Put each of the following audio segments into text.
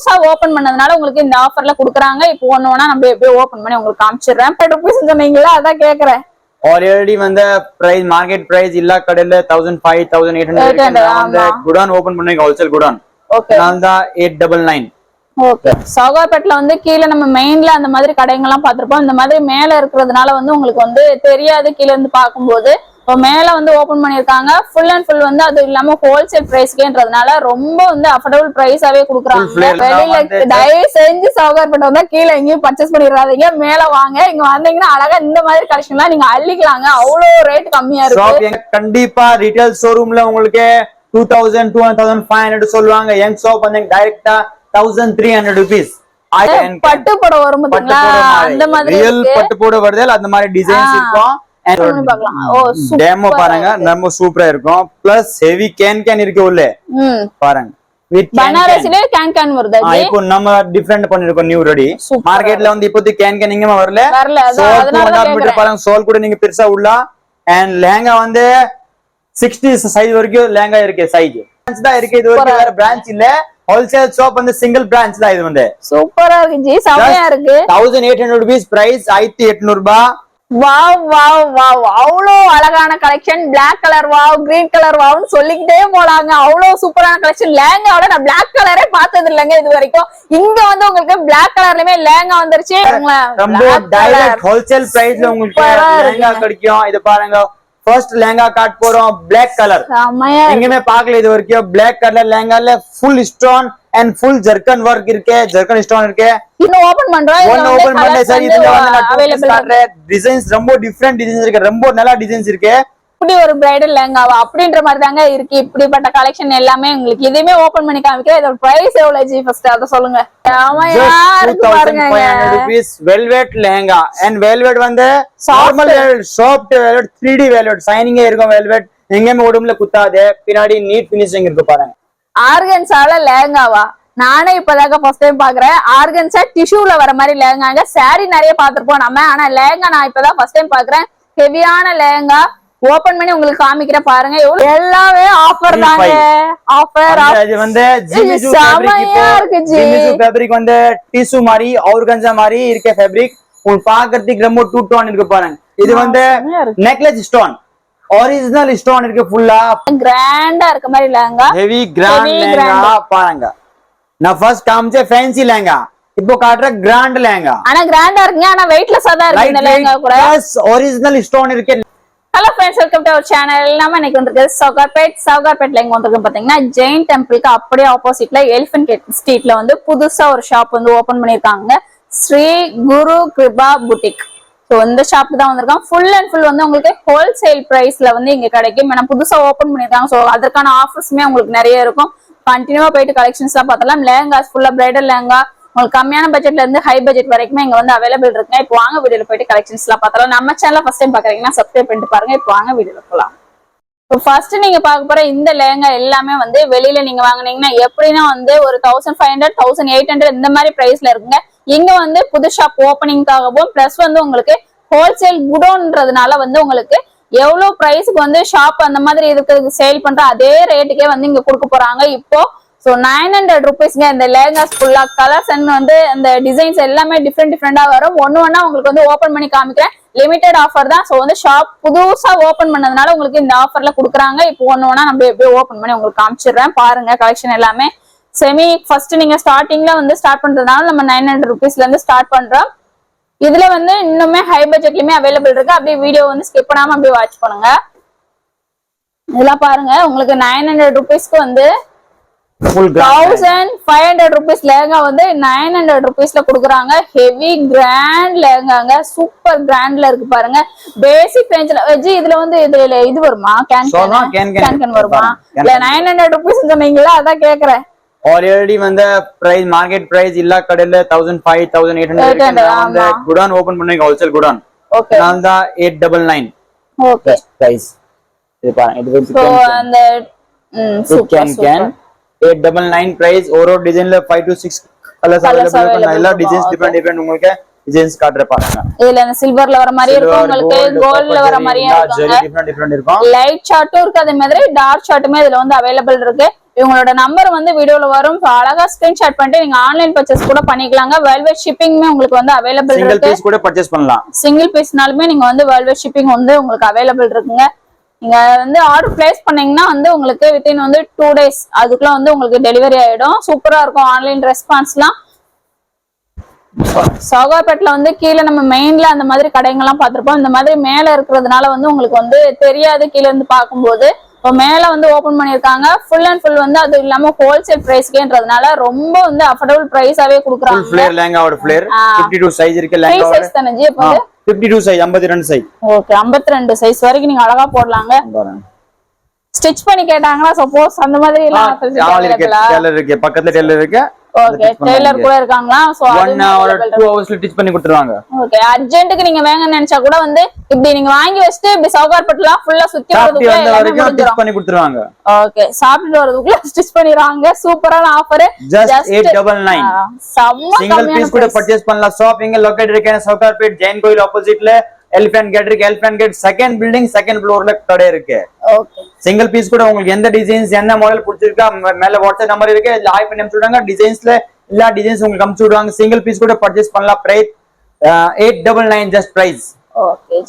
புதுசா ஓபன் பண்ணதுனால உங்களுக்கு இந்த ஆஃபர்ல குடுக்குறாங்க. இப்போ ஒண்ணு நம்ம எப்படியே ஓபன் பண்ணி உங்களுக்கு காமிச்சிடுறேன். ₹10 சொன்னீங்களா, அதான் கேக்குறேன். ஆல்ரெடி வந்து பிரைஸ் மார்க்கெட் பிரைஸ் இல்ல கடையில 1500 1800 வந்து குடான் ஓபன் பண்ணுங்க, ஹோல்சேல் குடான். ஓகே, அதனால 899. ஓகே. சௌகார்பேட்ல வந்து கீழே நம்ம மெயின்ல அந்த மாதிரி கடைங்கெல்லாம் பார்த்திருப்போம். இந்த மாதிரி மேல இருக்கிறதுனால வந்து உங்களுக்கு வந்து தெரியாது கீழே இருந்து பார்க்கும்போது. இப்போ மேல வந்து ஓபன் பண்ணிருக்காங்க. ஃபுல் அண்ட் ஃபுல் வந்து அது இல்லாம ஹோல்சேல் பிரைஸ்க்கேன்றதுனால ரொம்ப வந்து அஃபோர்டபுள் பிரைஸாவே குடுக்குறாங்க. வெளியில தயவு செஞ்சு சௌகார்பேட்டை வந்தா கீழே எங்கேயும் பர்ச்சேஸ் பண்ணிடாதீங்க, மேல வாங்க. இங்க வந்தீங்கன்னா அழகா இந்த மாதிரி கலெக்ஷன் எல்லாம் நீங்க அள்ளிக்கலாங்க. அவ்வளவு ரேட் கம்மியா இருக்கு. கண்டிப்பா ரீட்டைல் ஷோரூம்ல உங்களுக்கு 2000 2500 சொல்லுவாங்க. என் ஷாப் வந்து டைரக்டா ₹1300. பட்டு போட வரும் பாத்தீங்களா, அந்த மாதிரி ரியல் பட்டு போட வருது. அந்த மாதிரி டிசைன்ஸ் இருக்கும். டெமோ பாருங்க, ரொம்ப சூப்பரா இருக்கும். பிளஸ் ஹெவி கேன் இருக்கு உள்ள பாருங்க. பனாரஸ்ல கேன் வருது. இப்போ நம்ம டிஃபரெண்ட் பண்ணிருக்கோம், நியூ ரெடி. மார்க்கெட்ல வந்து இப்போதைக்கு கேன் எங்கேயுமே வரல. பாருங்க, சோல் கூட நீங்க பெருசா உள்ள. அண்ட் லெஹங்கா வந்து 60 சைஸ் வரைக்கும் லெஹங்கா இருக்கு. சைஸ் தான் இருக்கு. இது வரைக்கும் வேற பிரான்ச் இல்ல. ஹோல்சேல் ஷாப் வந்து சிங்கிள் பிரான்ச் தான். இது வந்து சூப்பரா இருக்கு ஜி, செமையா இருக்கு. ₹1800 பிரைஸ், ₹1800. வாவ் வாவ் வாவ், அவ்வளோ அழகான collection. Black colour wow, green colour வாவ்னு சொல்லிக்கிட்டே போலாங்க. அவ்வளவு சூப்பரான கலெக்ஷன். லேங்காவோட நான் பிளாக் கலரே பார்த்தது இல்லைங்க இது வரைக்கும். இங்க வந்து உங்களுக்கு பிளாக் கலர்லயுமே லேங்கா வந்துருச்சு. ரொம்ப டைரக்ட் ஹோல்சேல் பிரைஸ்ல உங்களுக்கு லேங்கா கிடைக்கும். இது பாருங்க, ஃபர்ஸ்ட் லேங்கா காட் போறோம். பிளாக் கலர் எங்கேயுமே பார்க்கல இது வரைக்கும். பிளாக் கலர் லேங்கால ஃபுல் ஸ்டோன் அண்ட் ஃபுல் ஜர்கன் ஒர்க் இருக்கு. ஜர்கன் ஸ்டோன் இருக்கு. இன்னும் ஓபன் பண்றோம். ஓபன் பண்ணல சார். இதுல வந்து டிசைன்ஸ் ரொம்ப டிஃபரெண்ட் டிசைன்ஸ் இருக்கு. ரொம்ப நல்ல டிசைன்ஸ் இருக்கு. இப்படி ஒரு பிரைடல் லேங்காவா அப்படின்ற மாதிரி தாங்க இருக்கு. இப்படிப்பட்ட கலெக்ஷன் எல்லாமே உங்களுக்கு இதுமே ஓபன் பண்ணி காமிக்கிறேன். இதோட பிரைஸ் எவ்வளவு ஜி, ஃபர்ஸ்ட் அத சொல்லுங்க. ₹2500 வெல்வெட் லெஹங்கா. அண்ட் வெல்வெட் வந்து normal soft velvet, 3D velvet, ஷைனிங்கா இருக்கும். வெல்வெட் எங்கேயுமே உடம்புல குத்தாது. பின்னாடி நீட் ஃபினிஷிங் இருக்கு பாருங்க. ஆர்கன்ஸால லேங்காவா? நானே இப்பதாங்க ஃபர்ஸ்ட் டைம் பாக்குறேன். ஆர்கன்ஸா டிஷ்யூல வர மாதிரி லேங்காங்க. சாரி நிறைய பாத்திருப்போம் நம்ம, ஆனா லேங்கா நான் இப்பதான் ஃபர்ஸ்ட் டைம் பாக்குறேன். ஹெவியான லேங்கா ஓபன் பண்ணி உங்களுக்கு காமிக்கிறேன் பாருங்க. எல்லாமே ஆஃபர் தாங்க. ஆஃபர் இது வந்து செமையா இருக்கு ஜி. ஜிமிசு ஃபேப்ரிக் வந்து டிஷ்யூ மாதிரி ஆர்கன்ஸா மாதிரி இருக்க ஃபேப்ரிக். உங்களுக்கு பார்க்கிறதுக்கு ரொம்ப டூ டோன் இருக்கு பாருங்க. இது வந்து நெக்லஸ் ஸ்டோன், ஒரிஜினல் ஸ்டோன் இருக்கு. ஃபுல்லா கிராண்டா இருக்க மாதிரி லேங்கா. ஹெவி கிராண்ட் லேங்கா பாருங்க. நான் ஃபர்ஸ்ட் காமிச்ச ஃபேன்சி லேங்கா, இப்போ காட்ற கிராண்ட் லேங்கா. ஆனா கிராண்டா இருக்குங்க, ஆனா வெயிட்லெஸ்ஸா தான் இருக்கு இந்த லேங்கா கூட. ஒரிஜினல் ஸ்டோன் இருக்கு. Hello friends, welcome to our channel. நம்ம இன்னைக்கு வந்திருக்கு சௌகார்பேட்ல எங்க வந்திருக்கோம் பாத்தீங்கன்னா, ஜெயின் டெம்பிளுக்கு அப்படியே ஆப்போசிட்ல எலிஃபன்ட் கேட் ஸ்ட்ரீட்ல வந்து புதுசா ஒரு ஷாப் வந்து ஓபன் பண்ணிருக்காங்க. ஸ்ரீ குரு கிருபா புட்டிக். ஸோ இந்த ஷாப் தான் வந்திருக்காங்க. ஃபுல் அண்ட் ஃபுல் வந்து உங்களுக்கு ஹோல்சேல் பிரைஸ்ல வந்து இங்க கிடைக்கும். ஏன்னா புதுசா ஓபன் பண்ணிருக்காங்க. ஸோ அதற்கான ஆஃபர்ஸுமே உங்களுக்கு நிறைய இருக்கும். கண்டினியூவா போயிட்டு கலெக்ஷன்ஸ் எல்லாம் பார்த்தலாம். லேங்காஸ் ஃபுல்லா பிரைடல் லேங்கா உங்களுக்கு கம்மியான பட்ஜெட்ல இருந்து ஹை பட்ஜெட் வரைக்குமே இங்க வந்து அவைலபிள் இருக்குங்க. இப்போ வாங்க வீடியோல போயிட்டு கலெக்ஷன்ஸ் எல்லாம் பார்த்தலாம். நம்ம சேனல் ஃபர்ஸ்ட் டைம் பாக்குறீங்கன்னா சப்ஸ்கிரைப் பண்ணிட்டு பாருங்க. இப்போ வாங்க வீடியோல போலாம். ஃபர்ஸ்ட் நீங்க பார்க்க போற இந்த லேங்கா எல்லாமே வந்து வெளியில நீங்க வாங்குனீங்கன்னா எப்படின்னா வந்து ஒரு 1500 1800 இந்த மாதிரி பிரைஸ்ல இருக்குங்க. இங்க வந்து புது ஷாப் ஓபனிங்காகவும் பிளஸ் வந்து உங்களுக்கு ஹோல்சேல் குடோன்றதுனால வந்து உங்களுக்கு எவ்வளவு பிரைஸ்க்கு வந்து ஷாப் அந்த மாதிரி இருக்கிறது சேல் பண்ற அதே ரேட்டுக்கே வந்து இங்க கொடுக்க போறாங்க இப்போ. ஸோ ₹900 இந்த லேங்காஸ் ஃபுல்லா கலர்ஸ் அண்ட் வந்து இந்த டிசைன்ஸ் எல்லாமே டிஃப்ரெண்டா வரும். ஒன்னா உங்களுக்கு வந்து ஓபன் பண்ணி காமிக்கிறேன். லிமிடெட் ஆஃபர் தான். ஸோ வந்து ஷாப் புதுசா ஓபன் பண்ணதுனால உங்களுக்கு இந்த ஆஃபர்ல கொடுக்குறாங்க. இப்போ ஒன்னா நம்ம எப்படியே ஓபன் பண்ணி உங்களுக்கு காமிச்சிடுறேன் பாருங்க. கலெக்ஷன் எல்லாமே செமி ஃபர்ஸ்ட் நீங்க ஸ்டார்டிங்ல வந்து ஸ்டார்ட் பண்றதுனால நம்ம ₹900 இருந்து ஸ்டார்ட் பண்றோம். இதுல வந்து இன்னுமே ஹை பட்ஜெட்லயுமே அவைலபிள் இருக்கு. அப்படியே வீடியோ வந்து ஸ்கிப் பண்ணாம அப்படியே வாட்ச் பண்ணுங்க. இதெல்லாம் பாருங்க, உங்களுக்கு ₹900 வந்து ₹1500 லேங்கா வந்து ₹900 கொடுக்குறாங்க. ஹெவி கிராண்ட் லேங்காங்க. சூப்பர் கிராண்ட்ல இருக்கு பாருங்க. பேசிக் ரேஞ்ச்ல வெஜி இதுல வந்து இது வருமா? கேன் வருமா? இல்ல ₹900 சொன்னீங்களா, அதான் கேக்குறேன். ஆல்ரெடி வந்து பிரைஸ் மார்க்கெட் பிரைஸ் இல்ல கடையில 1500 1800 வந்து குடான் ஓபன் பண்ணுங்க, ஹோல்சேல் குடான். ஓகே, நான் தான் 899. ஓகே பிரைஸ் இது பாருங்க. இது சோ அந்த சூப்பர் 899 பிரைஸ். ஒரு டிசைன்ல 5 to 6 கலர்ஸ் அவைலபிள் இருக்கு. எல்லா டிசைன்ஸ் டிஃபரெண்ட் உங்களுக்கு டிசைன்ஸ் காட்ற பாருங்க. இதுல சில்வர்ல வர மாதிரி இருக்கும், உங்களுக்கு கோல்ட்ல வர மாதிரியும் இருக்கும். டிஃபரெண்ட் இருக்கும். லைட் ஷார்ட்டும் இருக்கு, அதே மாதிரி டார்க் ஷார்ட்டுமே இதுல வந்து அவைலபிள் இருக்கு. இவங்களோட நம்பர் வந்து வீடியோல வரும். அழகா ஸ்கிரீன்ஷாட் பண்ணிட்டு நீங்க ஆன்லைன் பர்ச்சேஸ் கூட பண்ணிக்கலாங்க. வேர்ல்ட் ஷிப்பிங்குமே உங்களுக்கு வந்து அவைலபிள் இருக்கு. சிங்கிள் பீஸ் கூட பர்ச்சேஸ் பண்ணலாம். சிங்கிள் பீஸ்னாலுமே நீங்க வந்து வேர்ல்ட் ஷிப்பிங் வந்து உங்களுக்கு அவைலபிள் இருக்குங்க. நீங்க வந்து ஆர்டர் பிளேஸ் பண்ணீங்கன்னா வந்து உங்களுக்கு வித்தின் வந்து 2 days அதுக்குள்ள வந்து உங்களுக்கு டெலிவரி ஆயிடும். சூப்பரா இருக்கும் ஆன்லைன் ரெஸ்பான்ஸ்லாம். சௌகார்பேட்ல வந்து கீழே நம்ம மெயின்ல அந்த மாதிரி கடைங்கெல்லாம் பார்த்திருப்போம். இந்த மாதிரி மேல இருக்கிறதுனால வந்து உங்களுக்கு வந்து தெரியாது கீழே இருந்து பார்க்கும்போது. இப்போ மேல வந்து ஓபன் பண்ணிருக்காங்க. ஃபுல் அண்ட் ஃபுல் வந்து அது இல்லாம ஹோல்சேல் பிரைஸ்க்கேன்றதுனால ரொம்ப வந்து அஃபோர்டபுள் பிரைஸாவே கொடுக்குறாங்க. ஃபிளேர் லெஹங்காவோட ஃபிளேர் 52 சைஸ் இருக்கு. லெஹங்கா சைஸ் தானே ஜி? அப்போ 52 சைஸ் 52 சைஸ். ஓகே 52 சைஸ் வரைக்கும் நீங்க அழகா போடலாங்க. ஸ்டிச் பண்ணி கேட்டாங்கன்னா சப்போஸ் அந்த மாதிரி எல்லாம் டெய்லர் இருக்கு, பக்கத்துல டெய்லர் இருக்கு. ஓகே டெய்லர் கூட இருக்காங்களா? சோ 1 hour 2 hours ஸ்டிச் பண்ணி கொடுத்துருவாங்க. ஓகே அர்ஜென்ட்க்கு நீங்க வேங்கன்னு நினைச்சா கூட வந்து இப்படி நீங்க வாங்கி வச்சிட்டு இப்படி சௌகார்பேட்ல ஃபுல்லா சுத்தி வரதுக்குள்ள எல்லாமே ஸ்டிச் பண்ணி கொடுத்துருவாங்க. ஓகே சாப்பிட்டு வரதுக்குள்ள ஸ்டிச் பண்ணிடுவாங்க. சூப்பரான ஆஃபர். just 899. சிங்கிள் பீஸ் கூட பர்ச்சேஸ் பண்ணலாம். ஷாப் எங்க லொகேட் இருக்கு? சௌகார்பேட் ஜெயின் கோயில் ஆப்போசிட்ல எலிஃபண்ட் கேட் இருக்கு. Elephant gate second building second ஃப்ளோர்ல கடை இருக்கு. ஓகே சிங்கிள் பீஸ் கூட உங்களுக்கு எந்த டிசைன்ஸ் என்ன மாடல் பிடிச்சிருக்கா மேல வாட்ஸ்அப் நம்பர் இருக்கு. இதுல ஹாய் பண்ணி அனுப்பிச்சு விடுங்க. டிசைன்ஸ்ல எல்லா டிசைன்ஸ் உங்களுக்கு அனுப்பிச்சு விடுவாங்க. சிங்கிள் பீஸ் கூட பர்ச்சேஸ் பண்ணலாம். Price 899 just price. Okay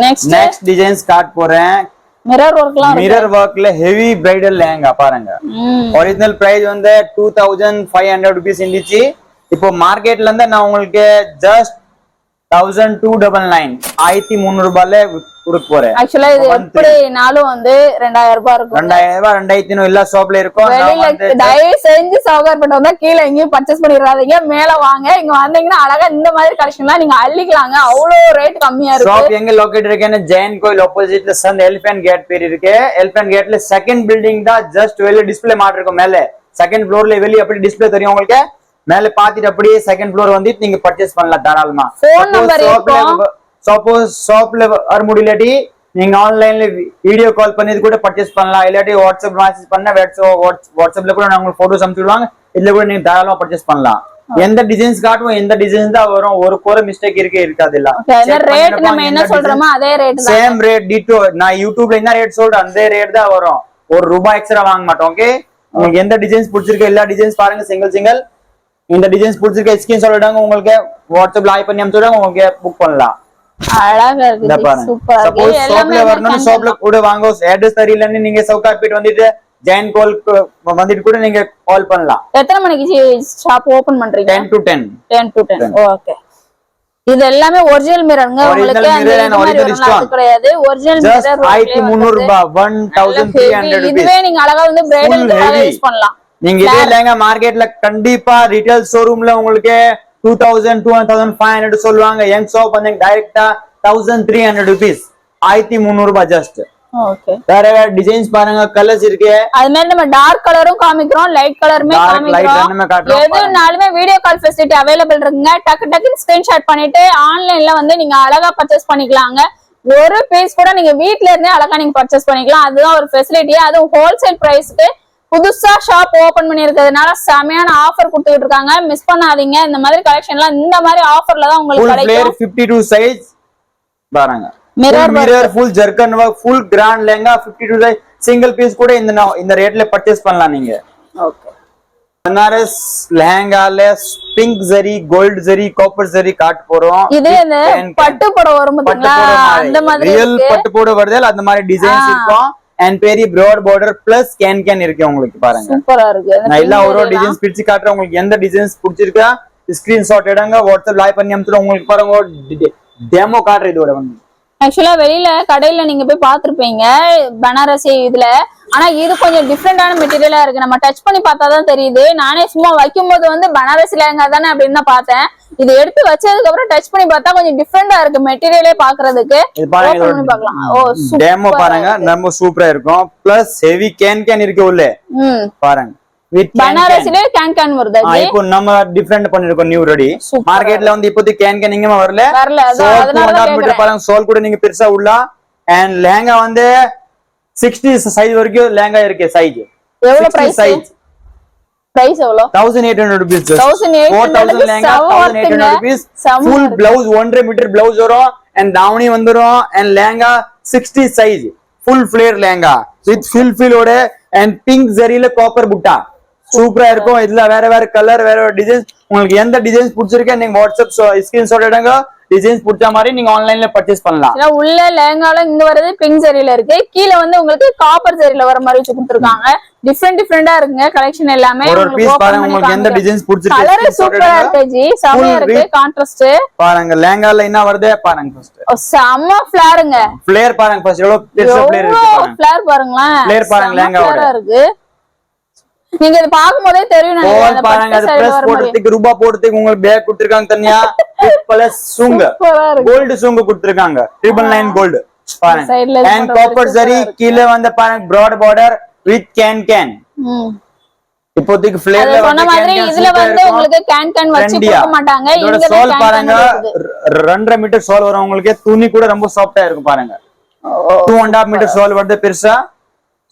next designs காட் போறேன். மிரர் ஒர்க்ல ஹெவி பிரைடல் லெஹங்கா பாருங்க. ஒரிஜினல் பிரைஸ் வந்து 2500 rupees இருந்துச்சு. இப்போ மார்க்கெட்ல இருந்து நான் உங்களுக்கு ஜஸ்ட் 1299 1300 ரூபாயில கொடுக்க போறேன். ஆக்சுவலா இது எப்படினாலும் வந்து 2000 ரூபாய் இருக்கும். 2000 2500 எல்லா ஷாப்ல இருக்கும். தயவு செஞ்சு சௌகார்பேட் வந்தா கீழே எங்கேயும் பர்ச்சேஸ் பண்ணிடாதீங்க. மேல வாங்க. இங்க வந்தீங்கன்னா அழகா இந்த மாதிரி கலெக்ஷன்லாம் நீங்க அள்ளிக்கலாங்க. அவ்வளவு ரேட் கம்மியா இருக்கு. ஷாப் எங்க லொகேட் இருக்குன்னு ஜெயின் கோயில் ஆப்போசிட்ல சந்த் எலிஃபண்ட் கேட் பேர் இருக்கு. எலிஃபண்ட் கேட்ல செகண்ட் பில்டிங் தான். ஜஸ்ட் வெளிய டிஸ்ப்ளே மாட் இருக்கும். மேல செகண்ட் ஃப்ளோர்ல வெளிய அப்படி டிஸ்ப்ளே தெரியும் உங்களுக்கு. மேல பாத்துட்டு அப்படியே செகண்ட் ஃப்ளோர் வந்துட்டு நீங்க பர்ச்சேஸ் பண்ணலாம் தாராளமா. ஃபோன் நம்பர் இருக்கும். சப்போஸ் ஷாப்ல வர முடியலடி நீங்க ஆன்லைன்ல வீடியோ கால் பண்ணி கூட பர்ச்சேஸ் பண்ணலாம். இல்லாட்டி வாட்ஸ்அப் மெசேஜ் பண்ண வாட்ஸ்அப்ல கூட நான் உங்களுக்கு போட்டோஸ் அனுப்பிச்சுடுவாங்க. இதுல கூட நீங்க தாராளமா பர்ச்சேஸ் பண்ணலாம். எந்த டிசைன்ஸ் காட்டுவோம் எந்த டிசைன்ஸ் தான் வரும். ஒரு கூட மிஸ்டேக் இருக்காது. இல்ல ரேட் நம்ம என்ன சொல்றோமோ அதே ரேட் தான். Same rate ditto. நான் யூடியூப்ல என்ன ரேட் சொல்றேன் அந்த ரேட் தான் வரும். ஒரு ரூபாய் எக்ஸ்ட்ரா வாங்க மாட்டோம். ஓகே உங்களுக்கு எந்த டிசைன்ஸ் பிடிச்சிருக்கு எல்லா டிசைன்ஸ் பாருங்க. சிங்கிள் இந்த டிசைன்ஸ் பிடிச்சிருக்க ஸ்கிரீன்ஷாட் எடுங்க. உங்களுக்கு வாட்ஸ்அப்ல ஹாய் பண்ணி அனுப்பிச்சுடுங்க. உங்களுக்கு புக் பண்ணலாம். அழகா இருக்கு. சூப்பரா இருக்கு. ஷாப்ல வரணும். ஷாப்ல கூட வாங்க. அட்ரஸ் தெரியலன்னு நீங்க சௌகார்பேட் வந்துட்டு ஜெயின் கோல் வந்துட்டு கூட நீங்க கால் பண்ணலாம். எத்தனை மணிக்கு ஷாப் ஓபன் பண்றீங்க? 10 to 10. ஓகே இது எல்லாமே ஒரிஜினல் மிரர்ங்க. உங்களுக்கு ஒரிஜினல் கிடையாது. ஒரிஜினல் மிரர் 1300 ரூபாய் 1300 rupees. இதுவே நீங்க அழகா வந்து பிரைடலுக்கு யூஸ் பண்ணலாம். நீங்க இதே லெஹங்கா மார்க்கெட்ல கண்டிப்பா ரீட்டைல் ஷோரூம்ல உங்களுக்கு 2000 2500 சொல்லுவாங்க. என் ஷாப் வந்து டைரக்டா 1300 rupees 1300 ரூபாய் ஜஸ்ட். ஓகே வேற வேற டிசைன்ஸ் பாருங்க. கலர்ஸ் இருக்கு. அது மாதிரி நம்ம டார்க் கலரும் காமிக்கிறோம் லைட் கலருமே காமிக்கிறோம். எதுனாலுமே வீடியோ கால் ஃபெசிலிட்டி அவைலபிள் இருக்குங்க. டக்கு ஸ்கிரீன்ஷாட் பண்ணிட்டு ஆன்லைன்ல வந்து நீங்க அழகா பர்ச்சேஸ் பண்ணிக்கலாங்க. ஒரு பீஸ் கூட நீங்க வீட்ல இருந்தே அழகா நீங்க பர்ச்சேஸ் பண்ணிக்கலாம். அதுதான் ஒரு ஃபெசிலிட்டி. அதுவும் ஹோல்சேல் பிரைஸ்க்கு புதுசா ஷாப் ஓபன் பண்ணிருக்கிறதுனால செமையான ஆஃபர் கொடுத்துட்டு இருக்காங்க. மிஸ் பண்ணாதீங்க. இந்த மாதிரி கலெக்ஷன்லாம் இந்த மாதிரி ஆஃபர்ல தான் உங்களுக்கு கிடைக்கும். 52 சைஸ் பாருங்க. Mirror full zircon work full grand lehenga 52 size single piece கூட இந்த ரேட்ல பர்ச்சேஸ் பண்ணலாம் நீங்க. ஓகே பனாரஸ் லெஹங்கால pink zari gold zari copper zari காட் போறோம். இது பட்டு போட வரும் பாத்தீங்களா அந்த மாதிரி ரியல் பட்டு போட வருது. அந்த மாதிரி டிசைன்ஸ் இருக்கும். அண்ட் பெரிய broad border plus can இருக்கு உங்களுக்கு பாருங்க. சூப்பரா இருக்கு. நான் எல்லா ஒரு டிசைன்ஸ் பிரிச்சு காட்டுறேன். உங்களுக்கு எந்த டிசைன்ஸ் பிடிச்சிருக்கா ஸ்கிரீன்ஷாட் எடுங்க. வாட்ஸ்அப் லைவ் பண்ணி அனுப்பிச்சு உங்களுக்கு பாருங்க டெமோ காட்டுறேன். இதோட வந்து ஆக்சுவலா வெளியில கடையில நீங்க போய் பாத்துருப்பீங்க பனாரசி இதுல. ஆனா இது கொஞ்சம் டிஃப்ரெண்டான மெட்டீரியலா இருக்கு. நம்ம டச் பண்ணி பார்த்தாதான் தெரியுது. நானே சும்மா வைக்கும் போது வந்து பனாரசி லெஹங்கா தானே அப்படின்னு தான் பார்த்தேன். இது எடுத்து வச்சதுக்கு அப்புறம் டச் பண்ணி பார்த்தா கொஞ்சம் டிஃப்ரெண்டா இருக்கு மெட்டீரியலே பாக்குறதுக்கு. பாக்கலாம். ஓ டெமோ பாருங்க. நம்ம சூப்பரா இருக்கும். பிளஸ் ஹெவி கேன் இருக்கு உள்ள பாருங்க. பனாரசிலே கேன் வருது. இப்போ நம்ம டிஃபரெண்ட் பண்ணிருக்கோம் நியூ ரெடி. மார்க்கெட்ல வந்து இப்போதைக்கு கேன் இங்க வரல. அதனால மீட்டர் பாருங்க. சோல் கூட நீங்க பெருசா உள்ள. அண்ட் லெஹங்கா வந்து 60 சைஸ் வரைக்கும் லெஹங்கா இருக்கு. சைஸ் எவ்வளவு பிரைஸ்? பிரைஸ் எவ்வளவு? 1800 rupees. 4000 lehenga 1800 rupees. full blouse 1.5 metre blouse வரும். and தாவணி வந்துரும். and lehenga 60 size full flare lehenga with ஃபில்ஃபிலோட அண்ட் பிங்க் ஜரியில காப்பர் புட்டா சூப்பரா இருக்கும். இதுல வேற வேற கலர் வேற வேற டிசைன்ஸ் உங்களுக்கு எந்த டிசைன்ஸ் பிடிச்சிருக்கேன் நீங்க வாட்ஸ்அப் ஸ்கிரீன்ஷாட் எடுங்க. டிசைன்ஸ் பிடிச்ச மாதிரி நீங்க ஆன்லைன்ல பர்ச்சேஸ் பண்ணலாம். உள்ள லேங்கால இங்க வரது பிங்க் ஜரியில இருக்கு, கீழ வந்து உங்களுக்கு காப்பர் ஜரியில வர மாதிரி வச்சு கொடுத்துருக்காங்க. டிஃபரெண்டா இருக்குங்க கலெக்ஷன் எல்லாமே. ஒரு பீஸ் பாருங்க உங்களுக்கு எந்த டிசைன்ஸ் பிடிச்சிருக்கு. கலர் சூப்பரா இருக்கு ஜி, செமையா இருக்கு கான்ட்ராஸ்ட். பாருங்க லேங்கால என்ன வருது பாருங்க ஃபர்ஸ்ட். செம்ம ஃபிளேருங்க. ஃபிளேர் பாருங்க ஃபர்ஸ்ட் எவ்வளவு பெருசா ஃபிளேர் இருக்கு பாருங்க. ஃபிளேர் பாருங்களேன். ஃபிளேர் பாருங்க லேங்காவோட இருக்கு. நீங்க இத பாக்கும்போதே தெரியும் நினைக்கிறேன். பாருங்க அது பிரஸ் போடுறதுக்கு ரூபா போடுறதுக்கு உங்களுக்கு பேக் கொடுத்திருக்காங்க தனியா. பிளஸ் சுங்க கோல்ட் சுங்க கொடுத்திருக்காங்க 999 கோல்ட் பாருங்க. அண்ட் காப்பர் ஜரி கீழ வந்து பாருங்க broad border with can. இப்போதைக்கு ஃபிளேர்ல சொன்ன மாதிரி இதுல வந்து உங்களுக்கு can வச்சு கொடுக்க மாட்டாங்க. இதோட சோல் பாருங்க 2.5 மீட்டர் சோல் வரும் உங்களுக்கு. துணி கூட ரொம்ப சாஃப்ட்டா இருக்கும் பாருங்க. 2.5 மீட்டர் சோல் வருது பெருசா.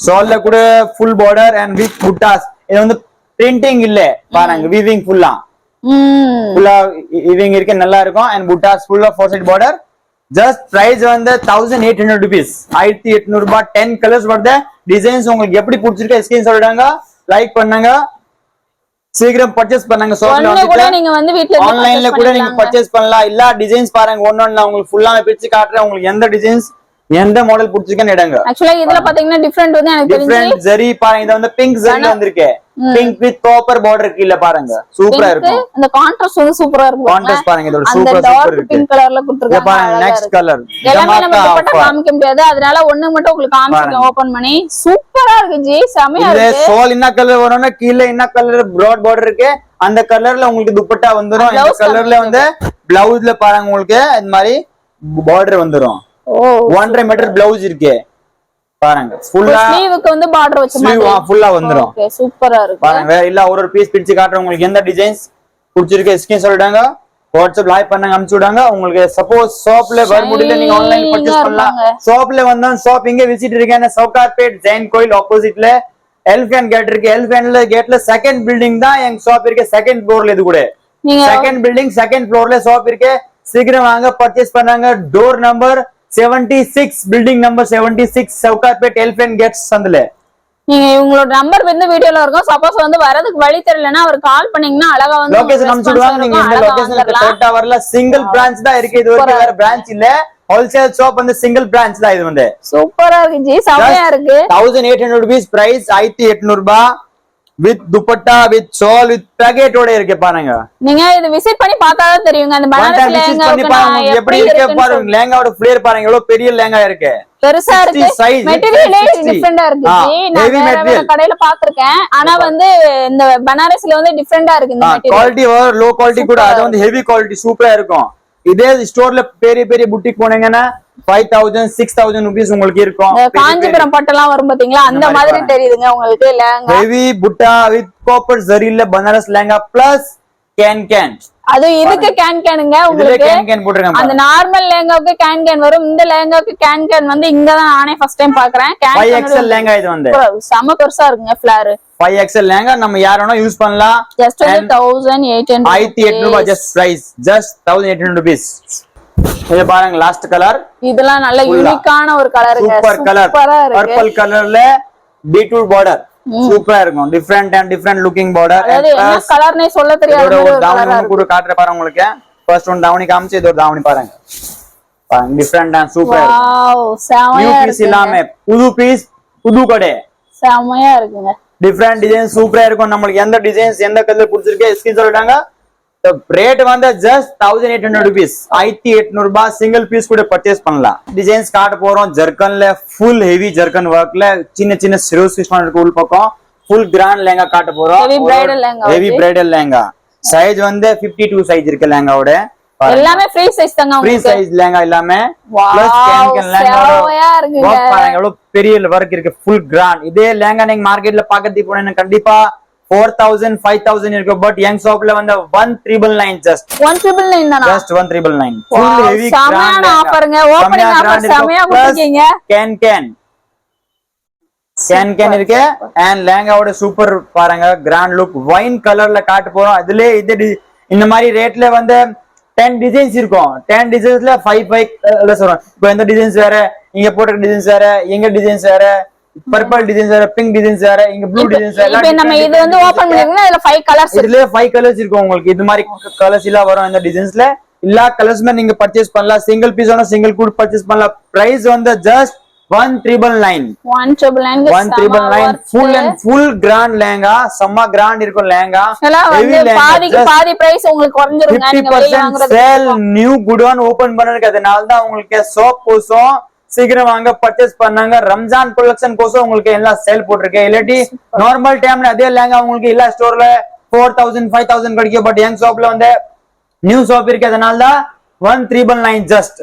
சோல்ல கூட full border and with buttas. இது வந்து பிரிண்டிங் இல்ல பாருங்க வீவிங் ஃபுல்லா வீவிங் இருக்கு நல்லா இருக்கும். and buttas ஃபுல்லா 4 side border. just price வந்து 1800 rupees 1800 ரூபாய். 10 கலர்ஸ் வருது. டிசைன்ஸ் உங்களுக்கு எப்படி பிடிச்சிருக்கு ஸ்கிரீன் சொல்றாங்க, லைக் பண்ணுங்க, சீக்கிரம் பர்ச்சேஸ் பண்ணுங்க. ஷாப்ல வந்து ஆன்லைன்ல கூட நீங்க பர்ச்சேஸ் பண்ணலாம். இல்ல டிசைன்ஸ் பாருங்க ஒன்னொன்னு உங்களுக்கு ஃபுல்லா பிரிச்சு காட்டுறேன். உங்களுக்கு எந்த டிசைன்ஸ் எந்த மாடல் பிடிச்சிருக்குன்னு எடுங்க. एक्चुअली இதுல பாத்தீங்கன்னா டிஃபரண்ட் வந்து எனக்கு தெரிஞ்சு டிஃபரண்ட் ஜரி பாருங்க. இது வந்து பிங்க் ஜரி வந்திருக்கு. பிங்க் வித் காப்பர் border கீழ பாருங்க சூப்பரா இருக்கும். அந்த கான்ட்ராஸ்ட் வந்து சூப்பரா இருக்கும். கான்ட்ராஸ்ட் பாருங்க இதோட சூப்பர் இருக்கு. பிங்க் கலர்ல கொடுத்திருக்காங்க. பாருங்க நெக்ஸ்ட் கலர். எல்லாமே நம்ம பட்ட காமிக்க முடியாது, அதனால ஒண்ணு மட்டும் உங்களுக்கு காமிச்சிருக்கேன் ஓபன் பண்ணி. சூப்பரா இருக்கு ஜி, செமையா இருக்கு. இந்த சோல் என்ன கலர் வரும்னா கீழ என்ன கலர் broad border இருக்கு அந்த கலர்ல உங்களுக்கு துப்பட்டா வந்துரும். இந்த கலர்ல வந்து பிளவுஸ்ல பாருங்க உங்களுக்கு இந்த மாதிரி border வந்துரும். 1.5 மீட்டர் பிளவுஸ் இருக்கு பாருங்க. ஃபுல்லா ஸ்லீவுக்கு வந்து பார்டர் வச்ச மாதிரி ஃபுல்லா வந்துரும். ஓகே சூப்பரா இருக்கு பாருங்க. வேற இல்ல ஒரு பீஸ் பிரிச்சு காட்டுறேன். உங்களுக்கு எந்த டிசைன்ஸ் பிடிச்சிருக்கு ஸ்கிரீன் சொல்லிட்டாங்க, வாட்ஸ்அப் லைவ் பண்ணுங்க அனுப்பிச்சுடாங்க. உங்களுக்கு சப்போஸ் ஷாப்ல வர முடியல நீங்க ஆன்லைன் பர்ச்சேஸ் பண்ணலாம். ஷாப்ல வந்தா ஷாப் இங்க விசிட் இருக்கேன் சவுகார்பேட் ஜெயின் கோயில் ஆப்போசிட்ல எலிஃபண்ட் கேட் இருக்கு. எலிஃபண்ட்ல கேட்ல செகண்ட் பில்டிங் தான் எங்க ஷாப் இருக்கு. செகண்ட் ஃப்ளோர்ல இது கூட செகண்ட் பில்டிங் செகண்ட் ஃப்ளோர்ல ஷாப் இருக்கு. சீக்கிரம் வாங்க பர்ச்சேஸ் பண்ணாங்க. Door number 76 building number 76 Sowcarpet Elephant Gates சந்தில. நீங்க உங்களோட நம்பர் வந்து வீடியோல இருக்கும். சப்போஸ் வந்து வரதுக்கு வழி தெரியலனா அவர் கால் பண்ணீங்கன்னா அழகா வந்து லொகேஷன் அனுப்பிடுவாங்க. நீங்க இந்த லொகேஷனுக்கு கரெக்ட்டா வரல. சிங்கிள் பிரான்ச் தான் இருக்கு. இது வரைக்கும் வேற பிரான்ச் இல்ல. ஹோல்சேல் ஷாப் வந்து சிங்கிள் பிரான்ச் தான். இது வந்து சூப்பரா இருக்கு ஜி, செமையா இருக்கு. 1800 rupees பிரைஸ் 1800 ரூபாய் with dupatta with shawl with packet ஓட இருக்கு பாருங்க. நீங்க இது விசிட் பண்ணி பார்த்தாதான் தெரியுங்க அந்த பனாரஸ் லேங்கா எப்படி இருக்கு பாருங்க. லேங்காவோட ஃபிளேர் பாருங்க எவ்வளவு பெரிய லேங்கா இருக்கு. பெருசா இருக்கு. மெட்டீரியலே டிஃபரெண்டா இருக்கு ஜி. நான் வேற கடையில பாத்துர்க்கேன். ஆனா வந்து இந்த பனாரஸ்ல வந்து டிஃபரெண்டா இருக்கு இந்த மெட்டீரியல். குவாலிட்டி லோ குவாலிட்டி கூட அது வந்து ஹெவி குவாலிட்டி சூப்பரா இருக்கும். இதே ஸ்டோர்ல பெரிய பெரிய புட்டிக் போனீங்கன்னா 5000 6000 rupees உங்களுக்கு இருக்கும். காஞ்சிபுரம் பட்டெல்லாம் வரும் பாத்தீங்களா அந்த மாதிரி தெரியுதுங்க உங்களுக்கு லேங்கா. ஹெவி புட்டா வித் காப்பர் ஜரில பனாரஸ் லேங்கா பிளஸ் can. அது இதுக்கு கேன்ங்க உங்களுக்கு can போட்டுருக்காங்க. அந்த நார்மல் லேங்காவுக்கு கேன் வரும். இந்த லேங்காவுக்கு கேன் வந்து இங்க தான் நானே ஃபர்ஸ்ட் டைம் பாக்குறேன். 5XL லேங்கா இது வந்து செம பெருசா இருக்குங்க ஃபிளேர். 5XL லேங்கா நம்ம யார் வேணா யூஸ் பண்ணலாம். Just 1800 just price just 1800 rupees. இது பாருங்க லாஸ்ட் கலர். இதெல்லாம் நல்ல யூனிக்கான ஒரு கலருங்க. சூப்பர் கலர் பர்பிள் கலர்ல பீட்ரூட் border சூப்பரா இருக்கும். Different looking border. அது என்ன கலர்னே சொல்ல தெரியாது. ஒரு தாவணி கூட காட்ற பாருங்க உங்களுக்கு. ஃபர்ஸ்ட் ஒன் தாவணி காமிச்சு இது ஒரு தாவணி பாருங்க. பாருங்க டிஃபரண்ட் அண்ட் சூப்பர். வாவ் செமையா இருக்கு. பீஸ் இல்லாம புது பீஸ் புது கடை செமையா இருக்குங்க. டிஃபரண்ட் டிசைன் சூப்பரா இருக்கும். நமக்கு எந்த டிசைன்ஸ் எந்த கலர் பிடிச்சிருக்கு ஸ்கிரீன் சொல்லிட்டாங்க. ரேட் வந்து ஜஸ்ட் 1800 rupees 1800 ரூபாய். சிங்கிள் பீஸ் கூட பர்ச்சேஸ் பண்ணலாம். டிசைன்ஸ் காட்ட போறோம். ஜர்கன்ல ஃபுல் ஹெவி ஜர்கன் ஒர்க்ல சின்ன சின்ன சிரோஸ் இருக்கு உள் பக்கம். ஃபுல் கிராண்ட் லேங்கா காட்ட போறோம். Heavy bridal lehenga. சைஸ் வந்து 52 சைஸ் இருக்கு லேங்காவோட. எல்லாமே ஃப்ரீ சைஸ் தாங்க உங்களுக்கு. ஃப்ரீ சைஸ் லேங்கா எல்லாமே பிளஸ் கேன் லேங்காவோட ஒர்க் பாருங்க எவ்வளவு பெரிய ஒர்க் இருக்கு. Full grand. இதே லேங்கா நீங்க மார்க்கெட்ல பாக்கறதுக்கு போனீங்கன்னா கண்டிப்பா 4000 5000 இருக்கு. பட் யங் ஷாப்ல வந்து 1999 ஜஸ்ட் 1999 தானா? ஜஸ்ட் 1999 ஃபுல் ஹெவி கிராண்ட் ஆஃபருங்க. ஓபனிங் ஆஃபர் செமையா கொடுத்தீங்க. கேன் இருக்கு. அண்ட் லேங்காவோட சூப்பர் பாருங்க கிராண்ட் லுக் வைன் கலர்ல காட்ட போறோம். அதுல இது இந்த மாதிரி ரேட்ல வந்து 10 டிசைன்ஸ் இருக்கும். 10 டிசைன்ஸ்ல 5 சொல்றோம். இப்போ இந்த டிசைன்ஸ் வேற இங்க போட்ட டிசைன்ஸ் வேற, எங்க டிசைன்ஸ் வேற, பர்பிள் டிசைன்ஸ் வேற, பிங்க் டிசைன்ஸ் வேற, இங்க ப்ளூ டிசைன்ஸ் வேற. இப்போ நம்ம இது வந்து ஓபன் பண்ணிருக்கோம்னா இதுல 5 கலர்ஸ் இதுல 5 கலர்ஸ் இருக்கும் உங்களுக்கு. இது மாதிரி கலர்ஸ் எல்லாம் வரும் இந்த டிசைன்ஸ்ல. எல்லா கலர்ஸ்மே நீங்க பர்ச்சேஸ் பண்ணலாம். சிங்கிள் பீஸ் வேணா சிங்கிள் கூட பர்ச்சேஸ் பண்ணலாம். பிரைஸ் வந்து just 1999. 1999 full and full grand lehenga. செம்ம grand இருக்கும் lehenga. பாதி பிரைஸ் உங்களுக்கு குறைஞ்சிருங்க. நீங்க வெளிய வாங்குறது சேல் நியூ குடோன் ஓபன் பண்ணிருக்கு. அதனால தான் உங்களுக்கு சோப் கோசம் சீக்கிரம் வாங்க பர்ச்சேஸ் பண்ணாங்க. ரம்ஜான் கலெக்ஷன் கோசம் உங்களுக்கு எல்லாம் சேல் போட்டிருக்கு. இல்லாட்டி நார்மல் டைம்ல அதே lehenga உங்களுக்கு எல்லா ஸ்டோர்ல 4000 5000 கிடைக்கும். பட் எங்க ஷாப்ல வந்து நியூ ஷாப் இருக்கு. அதனால தான் 1399 ஜஸ்ட்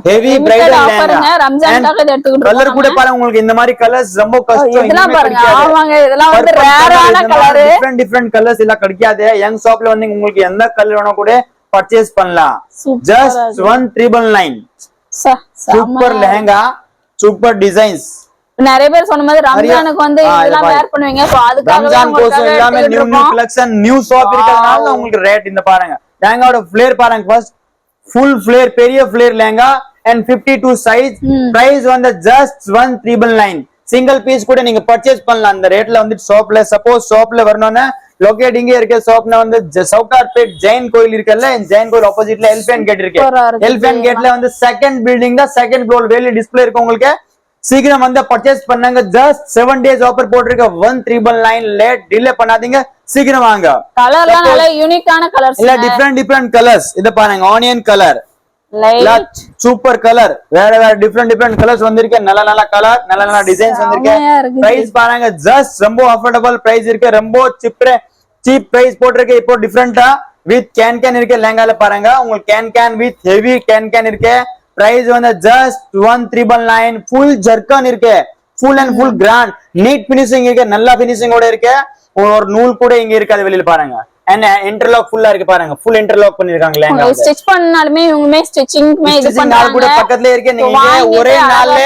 ஹெவி பிரைடல் lehenga. ரம்ஜானுக்காக இத எடுத்துக்கிட்டு கலர் கூட பாருங்க உங்களுக்கு இந்த மாதிரி கலர்ஸ் ரொம்ப கஷ்டம். இதெல்லாம் பாருங்க. ஆமாங்க இதெல்லாம் வந்து ரேரான கலர். டிஃபரண்ட் கலர்ஸ் எல்லாம் கிடைக்காது. யங் ஷாப்ல வந்து உங்களுக்கு எந்த கலர் வேணா கூட பர்ச்சேஸ் பண்ணலாம். Just 1399. Super lehenga, super designs. நிறைய பேர் சொன்ன மாதிரி ரம்ஜானுக்கு வந்து இதெல்லாம் வேர் பண்ணுவீங்க. சோ அதுக்காக ரம்ஜான் கோசம் எல்லாமே நியூ கலெக்ஷன் நியூ ஷாப் இருக்கறதுனால உங்களுக்கு ரேட் இந்த பாருங்க. lehengaோட ஃப்ளேர் பாருங்க. ஃபர்ஸ்ட் ஃபுல் ஃப்ளேர் பெரிய flare lehenga and 52 size. Price வந்து ஜஸ்ட் 1399. சிங்கிள் பீஸ் கூட நீங்க பர்ச்சேஸ் பண்ணலாம் அந்த ரேட்ல வந்து ஷாப்ல. சப்போஸ் ஷாப்ல வரணும்னா லொகேட் இங்கே இருக்க ஷாப்ல வந்து சவுகார்பேட் ஜெயின் கோயில் இருக்குல்ல, ஜெயின் கோயில் ஆப்போசிட்ல எலிஃபென்ட் கேட் இருக்கு. எலிஃபென்ட் கேட்ல வந்து செகண்ட் பில்டிங் தான், செகண்ட் ஃப்ளோர் வெளிய டிஸ்ப்ளே இருக்கு உங்களுக்கு. சீக்கிரம் வந்து பர்ச்சேஸ் பண்ணாங்க. ஜஸ்ட் 7 days ஆஃபர் போட்டுருக்க. 1399. லேட் டிலே பண்ணாதீங்க, சீக்கிரம் வாங்க. கலர்லாம் நல்ல யூனிக்கான கலர்ஸ் இல்ல டிஃபரண்ட் கலர்ஸ். இத பாருங்க onion colour, light super colour. வேற டிஃபரண்ட் கலர்ஸ் வந்திருக்கு. நல்ல கலர், நல்ல டிசைன்ஸ் வந்திருக்கு. பிரைஸ் பாருங்க ஜஸ்ட் ரொம்ப அஃபோர்டபிள் பிரைஸ் இருக்கு. ரொம்ப சீப் பிரைஸ் போட்டிருக்கு. இப்போ டிஃபரெண்டா வித் கேன் இருக்கு. lehengaல பாருங்க உங்களுக்கு கேன் வித் ஹெவி கேன் இருக்கு. பிரைஸ் வந்து ஜஸ்ட் 1399. ஃபுல் ஜர்கன் இருக்கு. Full and full grand neat finishing இருக்கு. நல்ல பினிஷிங்கோட இருக்கு. ஒரு நூல் கூட இங்க இருக்கு. அது வெளியில பாருங்க. and இன்டர்லாக் ஃபுல்லா இருக்கு பாருங்க. ஃபுல் இன்டர்லாக் பண்ணிருக்காங்க. lehenga ஸ்டிட்ச் பண்ணாலுமே இவங்கமே ஸ்டிச்சிங்மே இது பண்றாங்க. கூட பக்கத்துல இருக்கு. நீங்க ஒரே நாள்ல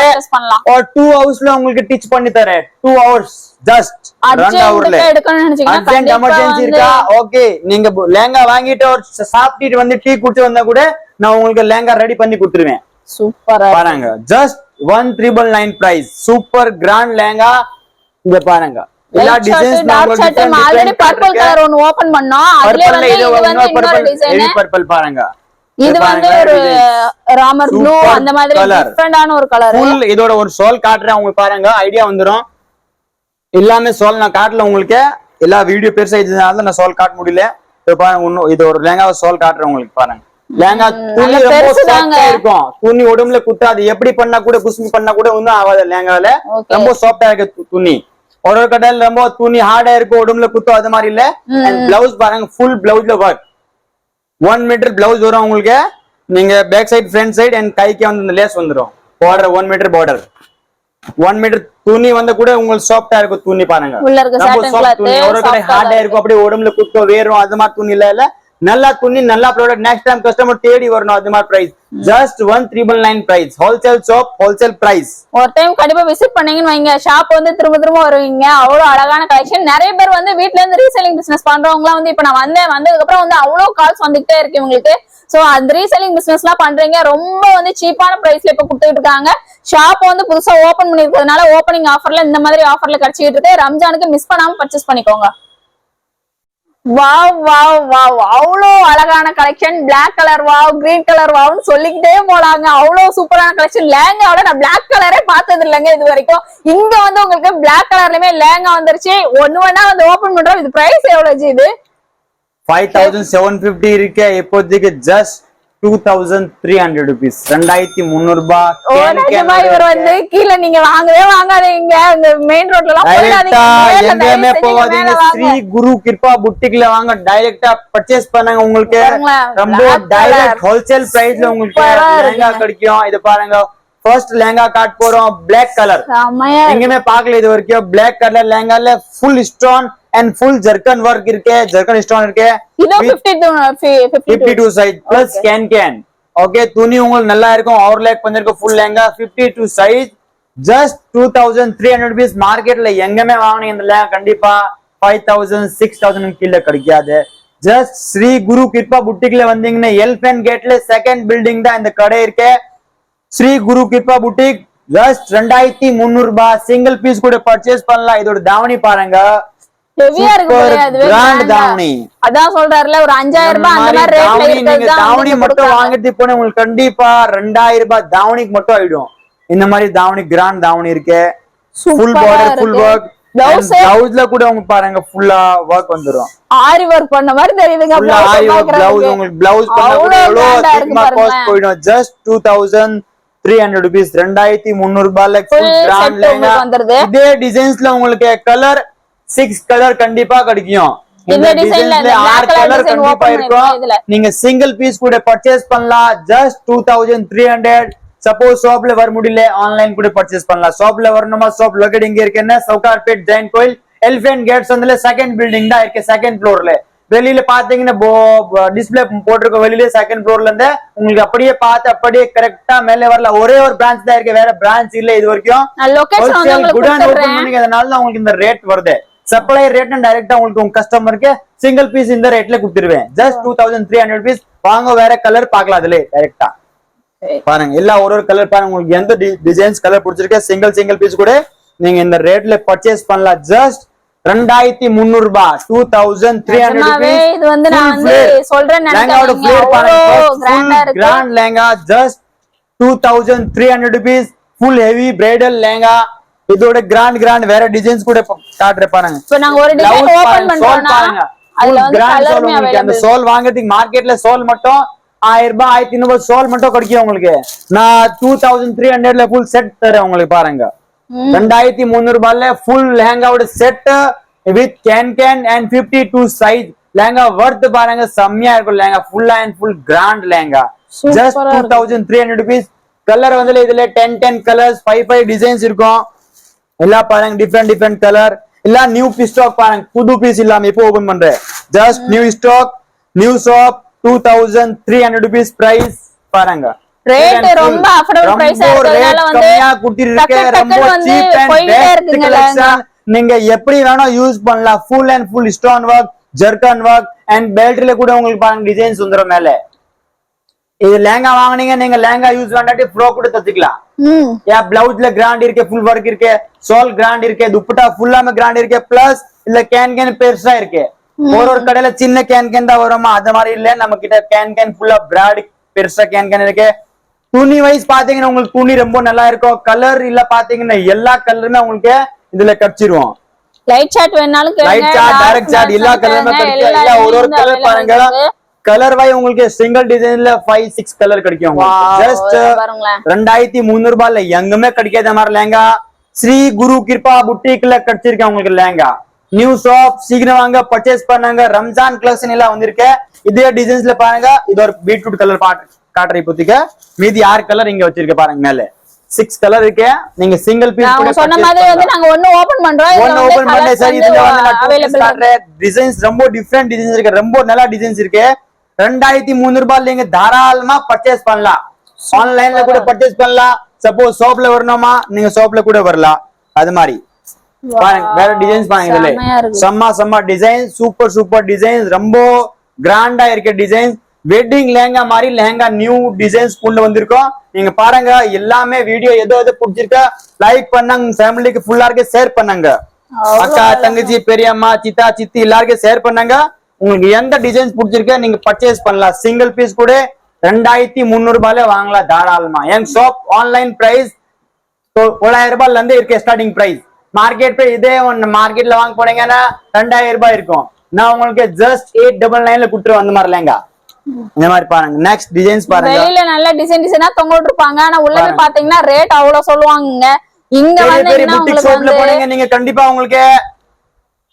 or 2 ஹவர்ஸ்ல உங்களுக்கு ஸ்டிட்ச் பண்ணி தரேன். 2 hours ஜஸ்ட் ரன் ஹவர்ல எடுக்கணும்னு நினைச்சீங்கன்னா கண்டிப்பா எமர்ஜென்சி இருக்கா ஓகே நீங்க lehenga வாங்கிட்டு ஒரு சாப்பிட்டு வந்து டீ குடிச்சு வந்தா கூட நான் உங்களுக்கு lehenga ரெடி பண்ணி கொடுத்துருவேன். சூப்பர் பாருங்க just 1399 price. Super grand lehenga. இங்க பாருங்க எல்லா டிசைன்ஸ் நான் ஆல்ரெடி பர்பிள் கலர் ஒன்னு ஓபன் பண்ணோம். அதுல வந்து இது வந்து இன்னொரு டிசைன் பர்பிள் பாருங்க. இது வந்து ஒரு ராமர் ப்ளூ அந்த மாதிரி டிஃபரண்டான ஒரு கலர். ஃபுல் இதோட ஒரு ஷால் காட்றேன் உங்களுக்கு பாருங்க ஐடியா வந்துரும். எல்லாமே ஷால் நான் காட்டல உங்களுக்கு. எல்லா வீடியோ பெருசா இதனால நான் ஷால் காட்ட முடியல. இது பாருங்க இது ஒரு lehenga ஷால் காட்றேன் உங்களுக்கு பாருங்க. lehenga துணி ரொம்ப சாஃப்ட்டா இருக்கும். துணி உடம்புல குத்தாது. எப்படி பண்ணா கூட குஸ்மி பண்ணா கூட ஒண்ணும் ஆகாது. lehengaல ரொம்ப சாஃப்ட்டா இருக்கு துணி. ஒரு கடையில ரொம்ப துணி ஹார்டா இருக்கும் உடம்புல குத்தும் அது மாதிரி இல்ல. பிளவுஸ் பாருங்க ஃபுல் பிளவுஸ்ல ஒர்க் 1 மீட்டர் பிளவுஸ் வரும் உங்களுக்கு. நீங்க back side front side and கைக்கு வந்து இந்த லேஸ் வந்துரும். பார்டர் 1 மீட்டர் பார்டர் 1 மீட்டர் துணி வந்து கூட உங்களுக்கு சாஃப்ட்டா இருக்கும். துணி பாருங்க ரொம்ப சாஃப்ட் துணி. ஒரு கடை ஹார்டா இருக்கும் அப்படியே உடம்புல குத்தும் வேறும் அது மாதிரி துணி இல்ல. நல்லா துணி நல்லா ப்ராடக்ட். நெக்ஸ்ட் டைம் கஸ்டமர் தேடி வரணும். அது மாதிரி price just 1399 price. Wholesale shop wholesale price. ஒரு டைம் கண்டிப்பா விசிட் பண்ணீங்கன்னு வைங்க ஷாப் வந்து திரும்ப வருவீங்க. அவ்வளவு அழகான கலெக்ஷன். நிறைய பேர் வந்து வீட்ல இருந்து ரீசெல்லிங் பிசினஸ் பண்றவங்க வந்து இப்ப நான் வந்ததுக்கு அப்புறம் வந்து அவ்வளவு கால்ஸ் வந்துகிட்டே இருக்கு உங்களுக்கு. சோ அந்த ரீசெல்லிங் பிசினஸ் எல்லாம் பண்றீங்க. ரொம்ப வந்து சீப்பான பிரைஸ்ல இப்ப கொடுத்துட்டு இருக்காங்க. ஷாப் வந்து புதுசா ஓபன் பண்ணிருக்கிறதுனால ஓபனிங் ஆஃபர்ல இந்த மாதிரி ஆஃபர்ல கிடைச்சிட்டு இருக்கு. ரம்ஜானுக்கு மிஸ் பண்ணாம பர்ச்சேஸ் பண்ணிக்கோங்க. வாவ் வாவ் வாவ் அவ்வளோ அழகான collection. Black colour wow, green colour வாவ்னு சொல்லிக்கிட்டே போலாங்க. அவ்வளவு சூப்பரான கலெக்ஷன். lehengaவோட நான் பிளாக் கலரே பார்த்தது இல்லைங்க இது வரைக்கும். இங்க வந்து உங்களுக்கு பிளாக் கலர்லயுமே lehenga வந்துருச்சு. ஒண்ணா வந்து ஓபன் பண்றோம். இது பிரைஸ் எவ்வளவு இது? 5750 இருக்கு. இப்போதைக்கு ஜஸ்ட் 2300 rupees. 2300 ரூபாய். இவர் வந்து கீழே நீங்க வாங்கவே வாங்காதீங்க. இந்த மெயின் ரோட்ல எல்லாம் எங்கேயுமே போகாதீங்க. ஸ்ரீ குரு கிருபா புட்டிக்ல வாங்க. டைரக்டா பர்ச்சேஸ் பண்ணுங்க. உங்களுக்கு ரொம்ப டைரக்ட் ஹோல்சேல் பிரைஸ்ல உங்களுக்கு lehenga கிடைக்கும். இது பாருங்க ஃபர்ஸ்ட் lehenga காட் போறோம். Black கலர் எங்கேயுமே பார்க்கல இது வரைக்கும். Black கலர் lehengaல full stone and full jerkin work இருக்கு. jerkin stone இருக்கு. இது 52 சைஸ் plus can ஓகே துணி உங்களுக்கு நல்லா இருக்கும். ஓவர்லாக் பண்ணிருக்கும் full lehenga 52 size just 2300 rupees. மார்க்கெட்ல எங்கமே வாங்குனீங்க இந்த lehenga கண்டிப்பா 5000 6000 கீழ கிடைக்காது. just ஸ்ரீ குரு கிருபா புட்டிக்ல வந்தீங்கன்னா எலிஃபென்ட் கேட்ல செகண்ட் பில்டிங் தான் இந்த கடை இருக்கு. ஸ்ரீ குரு கிருபா புட்டிக் ஜஸ்ட் 2300 ரூபாய் சிங்கிள் பீஸ் கூட பர்ச்சேஸ் பண்ணலாம். இதோட தாவணி பாருங்க, ஹெவியா இருக்கு அதுவே கிராண்ட் தாவணி. அதான் சொல்றாருல ஒரு 5000 ரூபாய் அந்த மாதிரி ரேட்ல நீங்க இருக்குது. தாவணி மட்டும் வாங்கிட்டு போனா உங்களுக்கு கண்டிப்பா 2000 ரூபாய் தாவணிக்கு மட்டும் ஆயிடும். இந்த மாதிரி தாவணி கிராண்ட் தாவணி இருக்கு, ஃபுல் பார்டர் ஃபுல் வர்க். பிளவுஸ்ல கூட உங்களுக்கு பாருங்க ஃபுல்லா வர்க் வந்துரும், ஆரி வர்க் பண்ண மாதிரி தெரியுதுங்க. ஆரி வர்க் பிளவுஸ் உங்களுக்கு பிளவுஸ் பண்ண கூட எவ்வளவு திக்மா காஸ்ட் போயிடும். ஜஸ்ட் 2300 rupees 2300 ரூபாய்ல ஃபுல் கிராண்ட் லேங்கா. இதே டிசைன்ஸ்ல உங்களுக்கு கலர் 6 கலர் கண்டிப்பா கிடைக்கும். இந்த டிசைன்ல 6 கலர் கண்டிப்பா இருக்கும். நீங்க சிங்கிள் பீஸ் கூட பர்ச்சேஸ் பண்ணலாம். ஜஸ்ட் 2300. சப்போஸ் ஷாப்ல வர முடியல ஆன்லைன் கூட பர்ச்சேஸ் பண்ணலாம். ஷாப்ல வரணுமா, ஷாப் லொகேட் இங்க இருக்குன்னா சவுகார்பேட் ஜெயின் கோயில் எலிஃபென்ட் கேட்ஸ் வந்து செகண்ட் பில்டிங் தான் இருக்கு, செகண்ட் ஃப்ளோர்ல. வெளியில பாத்தீங்கன்னா டிஸ்பிளே போட்டிருக்க வெளியில செகண்ட் ஃப்ளோர்ல இருந்து உங்களுக்கு அப்படியே பார்த்து அப்படியே கரெக்டா மேல வரல. ஒரே ஒரு பிரான்ச் தான் இருக்கு, வேற பிரான்ச் இல்ல இது வரைக்கும். அதனால உங்களுக்கு இந்த ரேட் வருது. சப்ளை ரேட் டைரக்டா உங்களுக்கு உங்க கஸ்டமருக்கு சிங்கிள் பீஸ் இந்த ரேட்ல கொடுத்துருவேன். Just 2300 rupees. வாங்க வேற கலர் பார்க்கலாம் அதுல டைரக்டா பாருங்க. எல்லா ஒரு கலர் பாருங்க, உங்களுக்கு எந்த டிசைன்ஸ் கலர் பிடிச்சிருக்க சிங்கிள் பீஸ் கூட நீங்க இந்த ரேட்ல பர்ச்சேஸ் பண்ணலாம். ஜஸ்ட் 2300 ரூபாய் 2300 rupees. இது வந்து நான் வந்து சொல்றேன் லேங்காவோட ஃபிளேர் பாருங்க, grand lehenga. Just 2300 rupees. Full heavy bridal lehenga. இதோட கிராண்ட் வேற டிசைன்ஸ் கூட காட்டுறேன் பாருங்க. சோ நாங்க ஒரு டிசைன் ஓபன் பண்றோம்னா அதுல வந்து கலருமே அவேலபிள். அந்த சோல் வாங்குறதுக்கு மார்க்கெட்ல சோல் மட்டும் 1000 ரூபாய் 1300 சோல் மட்டும் கிடைக்கும் உங்களுக்கு. நான் 2300ல ஃபுல் செட் தரேன் உங்களுக்கு பாருங்க. 2300 ரூபாய்ல ஃபுல் லெஹங்காவோட set with can and 52 size lehenga. Worth பாருங்க செம்மையா இருக்கும் lehenga, full and full grand lehenga. Just 2300 rupees. Colour வந்து இதுல 10 கலர்ஸ் 5 டிசைன்ஸ் இருக்கும். எல்லாம் பாருங்க டிஃபரெண்ட் கலர். எல்லாம் நியூ பீஸ் ஸ்டாக் பாருங்க, புது பீஸ் இல்லாம இப்போ ஓபன் பண்றேன். Just new stock, new shop. 2300 rupees price பாருங்க. ரேட் ரொம்ப அஃபோர்டபிள் பிரைஸா இருக்கறதால வந்து கம்மியா குட்டிருக்கு, ரொம்ப சீப் அண்ட் பெஸ்ட் கலெக்ஷன். நீங்க எப்படி வேணா யூஸ் பண்ணலாம். Full and full stone work, jerkin work and பெல்ட்ல கூட உங்களுக்கு பாருங்க டிசைன்ஸ் வந்துரும் மேல. இது லேங்கா வாங்குனீங்க, நீங்க லேங்கா யூஸ் பண்ணாட்டி ஃப்ரோ கூட தச்சுக்கலாம். பிளவுஸ்ல கிராண்ட் இருக்கு, ஃபுல் வர்க் இருக்கு, சோல் கிராண்ட் இருக்கு, துப்பட்டா ஃபுல்லாமே கிராண்ட் இருக்கு. பிளஸ் இல்ல கேன் பெருசா இருக்கு. ஒரு கடையில சின்ன கேன் தான் வருமா, அது மாதிரி இல்ல நம்ம கிட்ட கேன் ஃபுல்லா பிராட் பெருசா கேன் இருக்கு. துணி வைஸ் பாத்தீங்கன்னா உங்களுக்கு துணி ரொம்ப நல்லா இருக்கும். கலர் இல்ல பாத்தீங்கன்னா எல்லா கலருமே உங்களுக்கு இதுல கிடைச்சிருவோம். லைட் சார்ட் வேணாலும் கேளுங்க, லைட் சார்ட், டைரக்ட் சார்ட் எல்லா கலருமே கிடைக்கும். எல்லா ஒரு கலர் பாருங்க. கலர் வாய் உங்களுக்கு சிங்கிள் டிசைன்ல 5-6 கலர் கிடைக்கும். ஜஸ்ட் 2300 ரூபாய்ல எங்குமே கிடைக்காத மாதிரி லேங்கா. ஸ்ரீ குரு கிருபா புட்டிக்ல கிடைச்சிருக்கேன் உங்களுக்கு லேங்கா. நியூ ஷாப், சீக்கிரம் வாங்க பர்ச்சேஸ் பண்ணாங்க. ரம்ஜான் கலெக்ஷன் எல்லாம் வந்திருக்கு. இதே டிசைன்ஸ்ல பாருங்க. இது ஒரு பீட்ரூட் கலர் காட்டுற இப்போதைக்கு. மீதி 6 கலர் இங்க வச்சிருக்க பாருங்க. மேல 6 கலர் இருக்கு. நீங்க சிங்கிள் பீஸ் கூட சொன்ன மாதிரி வந்து நாங்க ஒன்னு ஓபன் பண்றோம். ஒன்னு ஓபன் பண்ணல சார். இதுல வந்து நான் அவேலபிள் காட்டுறேன். டிசைன்ஸ் ரொம்ப டிஃபரெண்ட் டிசைன்ஸ் இருக்கு, ரொம்ப நல்ல டிசைன்ஸ் இருக்கு. 2300 ரூபாய்ல நீங்க தாராளமா பர்ச்சேஸ் பண்ணலாம். ஆன்லைன்ல கூட பர்ச்சேஸ் பண்ணலாம். சப்போஸ் ஷாப்ல வரணுமா நீங்க ஷாப்ல கூட வரலாம். அது மாதிரி பாருங்க வேற டிசைன்ஸ் பாருங்க. இதுல செம்ம டிசைன், சூப்பர் டிசைன்ஸ், ரொம்ப கிராண்டா இருக்க டிசைன்ஸ். வெட்டிங் லெஹங்கா மாதிரி லெஹங்கா நியூ டிசைன்ஸ் கொண்டு வந்திருக்கோம். நீங்க பாருங்க எல்லாமே வீடியோ எதோ பிடிச்சிருக்கா லைக் பண்ணாங்க, ஃபேமிலிக்கு ஃபுல்லாருக்கு ஷேர் பண்ணாங்க. அக்கா தங்கச்சி பெரியம்மா சித்தா சித்தி எல்லாருக்கும் ஷேர் பண்ணாங்க. உங்களுக்கு எந்த டிசைன்ஸ் பிடிச்சிருக்க நீங்க பர்ச்சேஸ் பண்ணலாம். சிங்கிள் பீஸ் கூட 2300 ரூபாயில வாங்கலாம் தாராளமா. என் ஷாப் ஆன்லைன் பிரைஸ் 1000 ரூபாயில இருந்து இருக்கு ஸ்டார்டிங் பிரைஸ். மார்க்கெட் இதே ஒன்னு மார்க்கெட்ல வாங்க போனீங்கன்னா 2000 ரூபாய் இருக்கும். நான் உங்களுக்கு ஜஸ்ட் 899ல குடுத்துருவேன். அந்த மாதிரி லேங்கா இந்த மாதிரி பாருங்க. நெக்ஸ்ட் டிசைன்ஸ் பாருங்க. வெளியில நல்ல டிசைனா தொங்க விட்டுருப்பாங்க, ஆனா உள்ள போய் பாத்தீங்கன்னா ரேட் அவ்வளவு சொல்லுவாங்க. இங்க வந்து ஷாப்ல போனீங்க நீங்க கண்டிப்பா உங்களுக்கு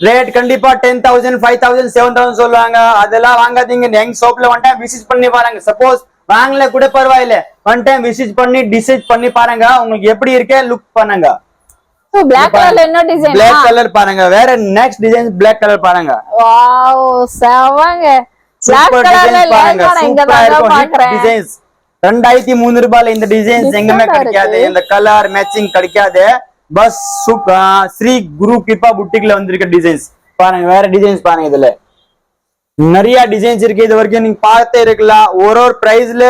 ரேட் கண்டிப்பா 10,000 5,000 7,000 சொல்லுவாங்க. அதெல்லாம் வாங்காதீங்க. எங்க ஷாப்ல ஒன் டைம் விசிட் பண்ணி பாருங்க. சப்போஸ் வாங்கல கூட பரவாயில்ல, ஒன் டைம் விசிட் பண்ணி டிசைட் பண்ணி பாருங்க. உங்களுக்கு எப்படி இருக்கே லுக் பண்ணுங்க. Black கலர்ல என்ன டிசைன்? Black கலர் பாருங்க. வேற நெக்ஸ்ட் டிசைன் Black கலர் பாருங்க. வாவ் செவங்க. Black கலர்ல லேங்கா இங்க தான் பாக்குறேன். டிசைன்ஸ் 2300 ரூபாயில இந்த டிசைன்ஸ் எங்கமே கிடைக்காது. இந்த கலர் மேட்சிங் கிடைக்காது. பஸ் ஸ்ரீ குரு கிருபா புட்டிக்ல வந்திருக்க டிசைன்ஸ் பாருங்க. வேற டிசைன்ஸ் பாருங்க. இதுல நிறைய டிசைன்ஸ் இருக்கு. இது வரைக்கும் நீங்க பார்த்தே இருக்கலாம். ஒரு பிரைஸ்ல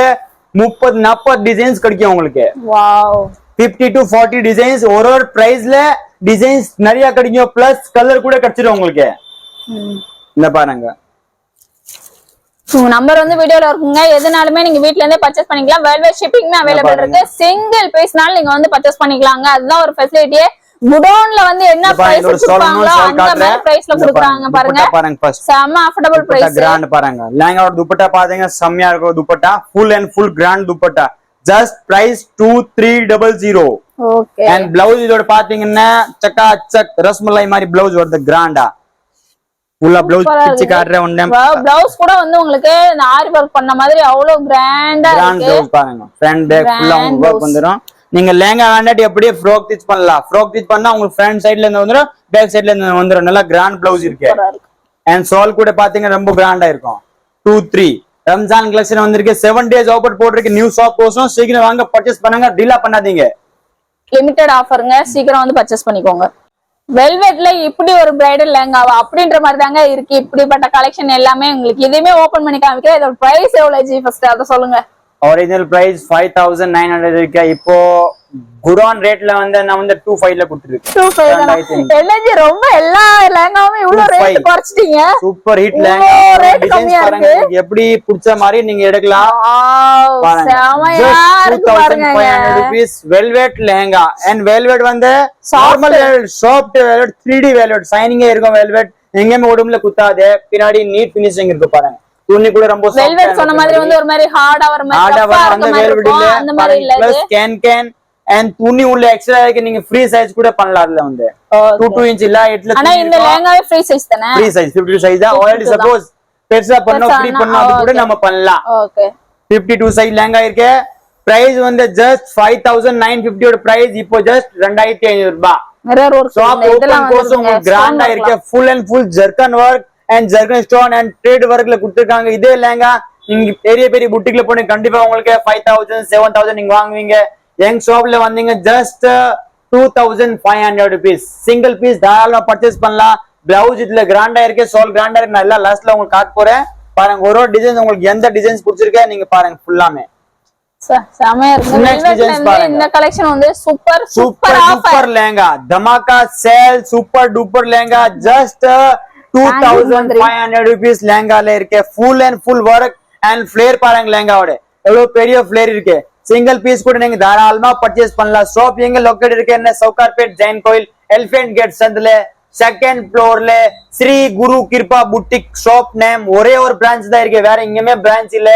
30-40 டிசைன்ஸ் கிடைக்கும் உங்களுக்கு. வாவ் 50 to 40 டிசைன்ஸ் ஒரு பிரைஸ்ல டிசைன்ஸ் நிறைய கிடைக்கும் பிளஸ் கலர் கூட கிடைச்சிடும் உங்களுக்கு இந்த பாருங்க நம்பர் வந்து வீடியோல இருக்குங்க எதுனாலுமே நீங்க வீட்ல இருந்தே பர்ச்சேஸ் பண்ணிக்கலாம் வேர்ல்ட் வைட் ஷிப்பிங் அவைலபிள் இருக்கு சிங்கிள் பீஸ்னால நீங்க வந்து பர்ச்சேஸ் பண்ணிக்கலாங்க அதுதான் ஒரு ஃபெசிலிட்டியே குடோன்ல வந்து என்ன பிரைஸ் கொடுப்பாங்களோ அந்த மாதிரி பிரைஸ்ல கொடுக்குறாங்க பாருங்க செம அஃபோர்டபிள் பிரைஸ் கிராண்ட் பாருங்க லெஹங்காவோட துப்பட்டா பாத்தீங்க செம்மையா இருக்கும் dupatta full and full grand dupatta just price 2300 okay and blouse இதோட பாத்தீங்கன்னா சக்கா சக் ரஸ்மலாய் மாதிரி பிளவுஸ் வருது கிராண்டா ஃபுல்லா பிளவுஸ் பிச்சு காட்ற ஒண்ணே பிளவுஸ் கூட வந்து உங்களுக்கு இந்த ஆரி வர்க் பண்ண மாதிரி அவ்வளவு கிராண்டா இருக்கு பிளவுஸ் பாருங்க ஃப்ரண்ட் பேக் ஃபுல்லா உங்களுக்கு வர்க் வந்துரும் நீங்க லெஹங்கா வேண்டாட்டி அப்படியே ஃப்ராக் ஸ்டிச் பண்ணலாம் ஃப்ராக் ஸ்டிச் பண்ணா உங்களுக்கு ஃப்ரண்ட் சைடுல இருந்து வந்துரும் பேக் சைடுல இருந்து வந்துரும் நல்லா கிராண்ட் பிளவுஸ் இருக்கு அண்ட் சால் கூட பாத்தீங்கன்னா ரொம்ப கிராண்டா இருக்கும் 2 3 ரம்ஜான் கலெக்ஷன் வந்திருக்கு 7 days ஆஃபர் போட்டுருக்கு நியூ ஷாப் கோசம் சீக்கிரம் வாங்க பர்ச்சேஸ் பண்ணுங்க டீலா பண்ணாதீங்க லிமிடெட் ஆஃபர்ங்க சீக்கிரம் வந்து பர்ச்சேஸ் பண்ணிக்கோங்க வெல்வெட்ல இப்படி ஒரு பிரைடல் லெஹங்காவா அப்படின்ற மாதிரி தாங்க இருக்கு இப்படிப்பட்ட கலெக்ஷன் எல்லாமே உங்களுக்கு இதுவுமே ஓபன் பண்ணி காமிக்கிறேன் இதோட பிரைஸ் எவ்வளவு ஜி ஃபர்ஸ்ட் அத சொல்லுங்க ஒரிஜினல் பிரைஸ் 5900 இருக்கு இப்போ குரான் ரேட்ல வந்து நான் வந்து 25 ல கொடுத்துருக்கேன் என்னஜி ரொம்ப எல்லா லெஹங்காவும் இவ்வளவு ரேட் குறைச்சிட்டீங்க சூப்பர் ஹிட் லெஹங்கா டிசைன்ஸ் பாருங்க எப்படி பிடிச்ச மாதிரி நீங்க எடுக்கலாம் செமையா இருக்கு பாருங்க 2500 rupees velvet lehenga and velvet வந்து normal soft velvet 3D velvet ஷைனிங்கா இருக்கும் வெல்வெட் எங்கேயுமே உடம்புல குத்தாது பின்னாடி நீட் ஃபினிஷிங் இருக்கு பாருங்க துணி கூட ரொம்ப வெல்வெட் சொன்ன மாதிரி வந்து ஒரு மாதிரி ஹார்டா வர மாதிரி அந்த மாதிரி இல்ல பிளஸ் கேன் and துணி உள்ள எக்ஸ்ட்ரா இருக்கு நீங்க ஃப்ரீ சைஸ் கூட பண்ணலாம் அதுல வந்து 2 இன்ச் இல்ல 8 ல ஆனா இந்த லெஹங்காவே ஃப்ரீ சைஸ் தானே ஃப்ரீ சைஸ் 52 சைஸ் தான் ஆல்ரெடி சப்போஸ் பெருசா பண்ணா ஃப்ரீ பண்ணா அது கூட நம்ம பண்ணலாம் ஓகே 52 சைஸ் லெஹங்கா இருக்கு பிரைஸ் வந்து ஜஸ்ட் 5950 ஓட பிரைஸ் இப்போ ஜஸ்ட் 2500 ரூபாய் மிரர் வர்க் ஷாப் ஓபன் கோசம் கிராண்டா இருக்கு full and full zircon work and jerkin stone and thread வர்க்ல கொடுத்திருக்காங்க இதே லெஹங்கா நீங்க பெரிய பெரிய புட்டிக்ல போனா கண்டிப்பா உங்களுக்கு 5000 7000 நீங்க வாங்குவீங்க எங்க ஷாப்ல வந்தீங்க ஜஸ்ட் 2500 ரூபீஸ் சிங்கிள் பீஸ் தாராளமா பர்ச்சேஸ் பண்ணலாம் பிளவுஸ் இதுல கிராண்டா இருக்கு சால் கிராண்டா இருக்கு நான் எல்லாம் லாஸ்ட்ல உங்களுக்கு காட்ட போறேன் பாருங்க ஒரு டிசைன் உங்களுக்கு எந்த டிசைன்ஸ் பிடிச்சிருக்கே நீங்க பாருங்க ஃபுல்லாமே செமையா இருக்கு இந்த கலெக்ஷன் வந்து சூப்பர் சூப்பர் சூப்பர் லெஹங்கா தமாகா sale super duper lehenga just 2500 rupees லெஹங்கால இருக்கு full and full work and flare பாருங்க லெஹங்காவோட எவ்வளவு பெரிய ஃபிளேர் இருக்கு சிங்கிள் பீஸ் கூட நீங்க தாராளமா பர்ச்சேஸ் பண்ணலாம் ஷாப் எங்க லொகேட் இருக்கு என்ன சவுகார்பேட் ஜெயின் கோயில் எலிஃபென்ட் கேட் சந்தில செகண்ட் ஃப்ளோர்ல Sri Guru Kripa boutique shop name ஒரே ஒரு பிரான்ச் தான் இருக்கு வேற எங்கேயுமே பிரான்ச் இல்ல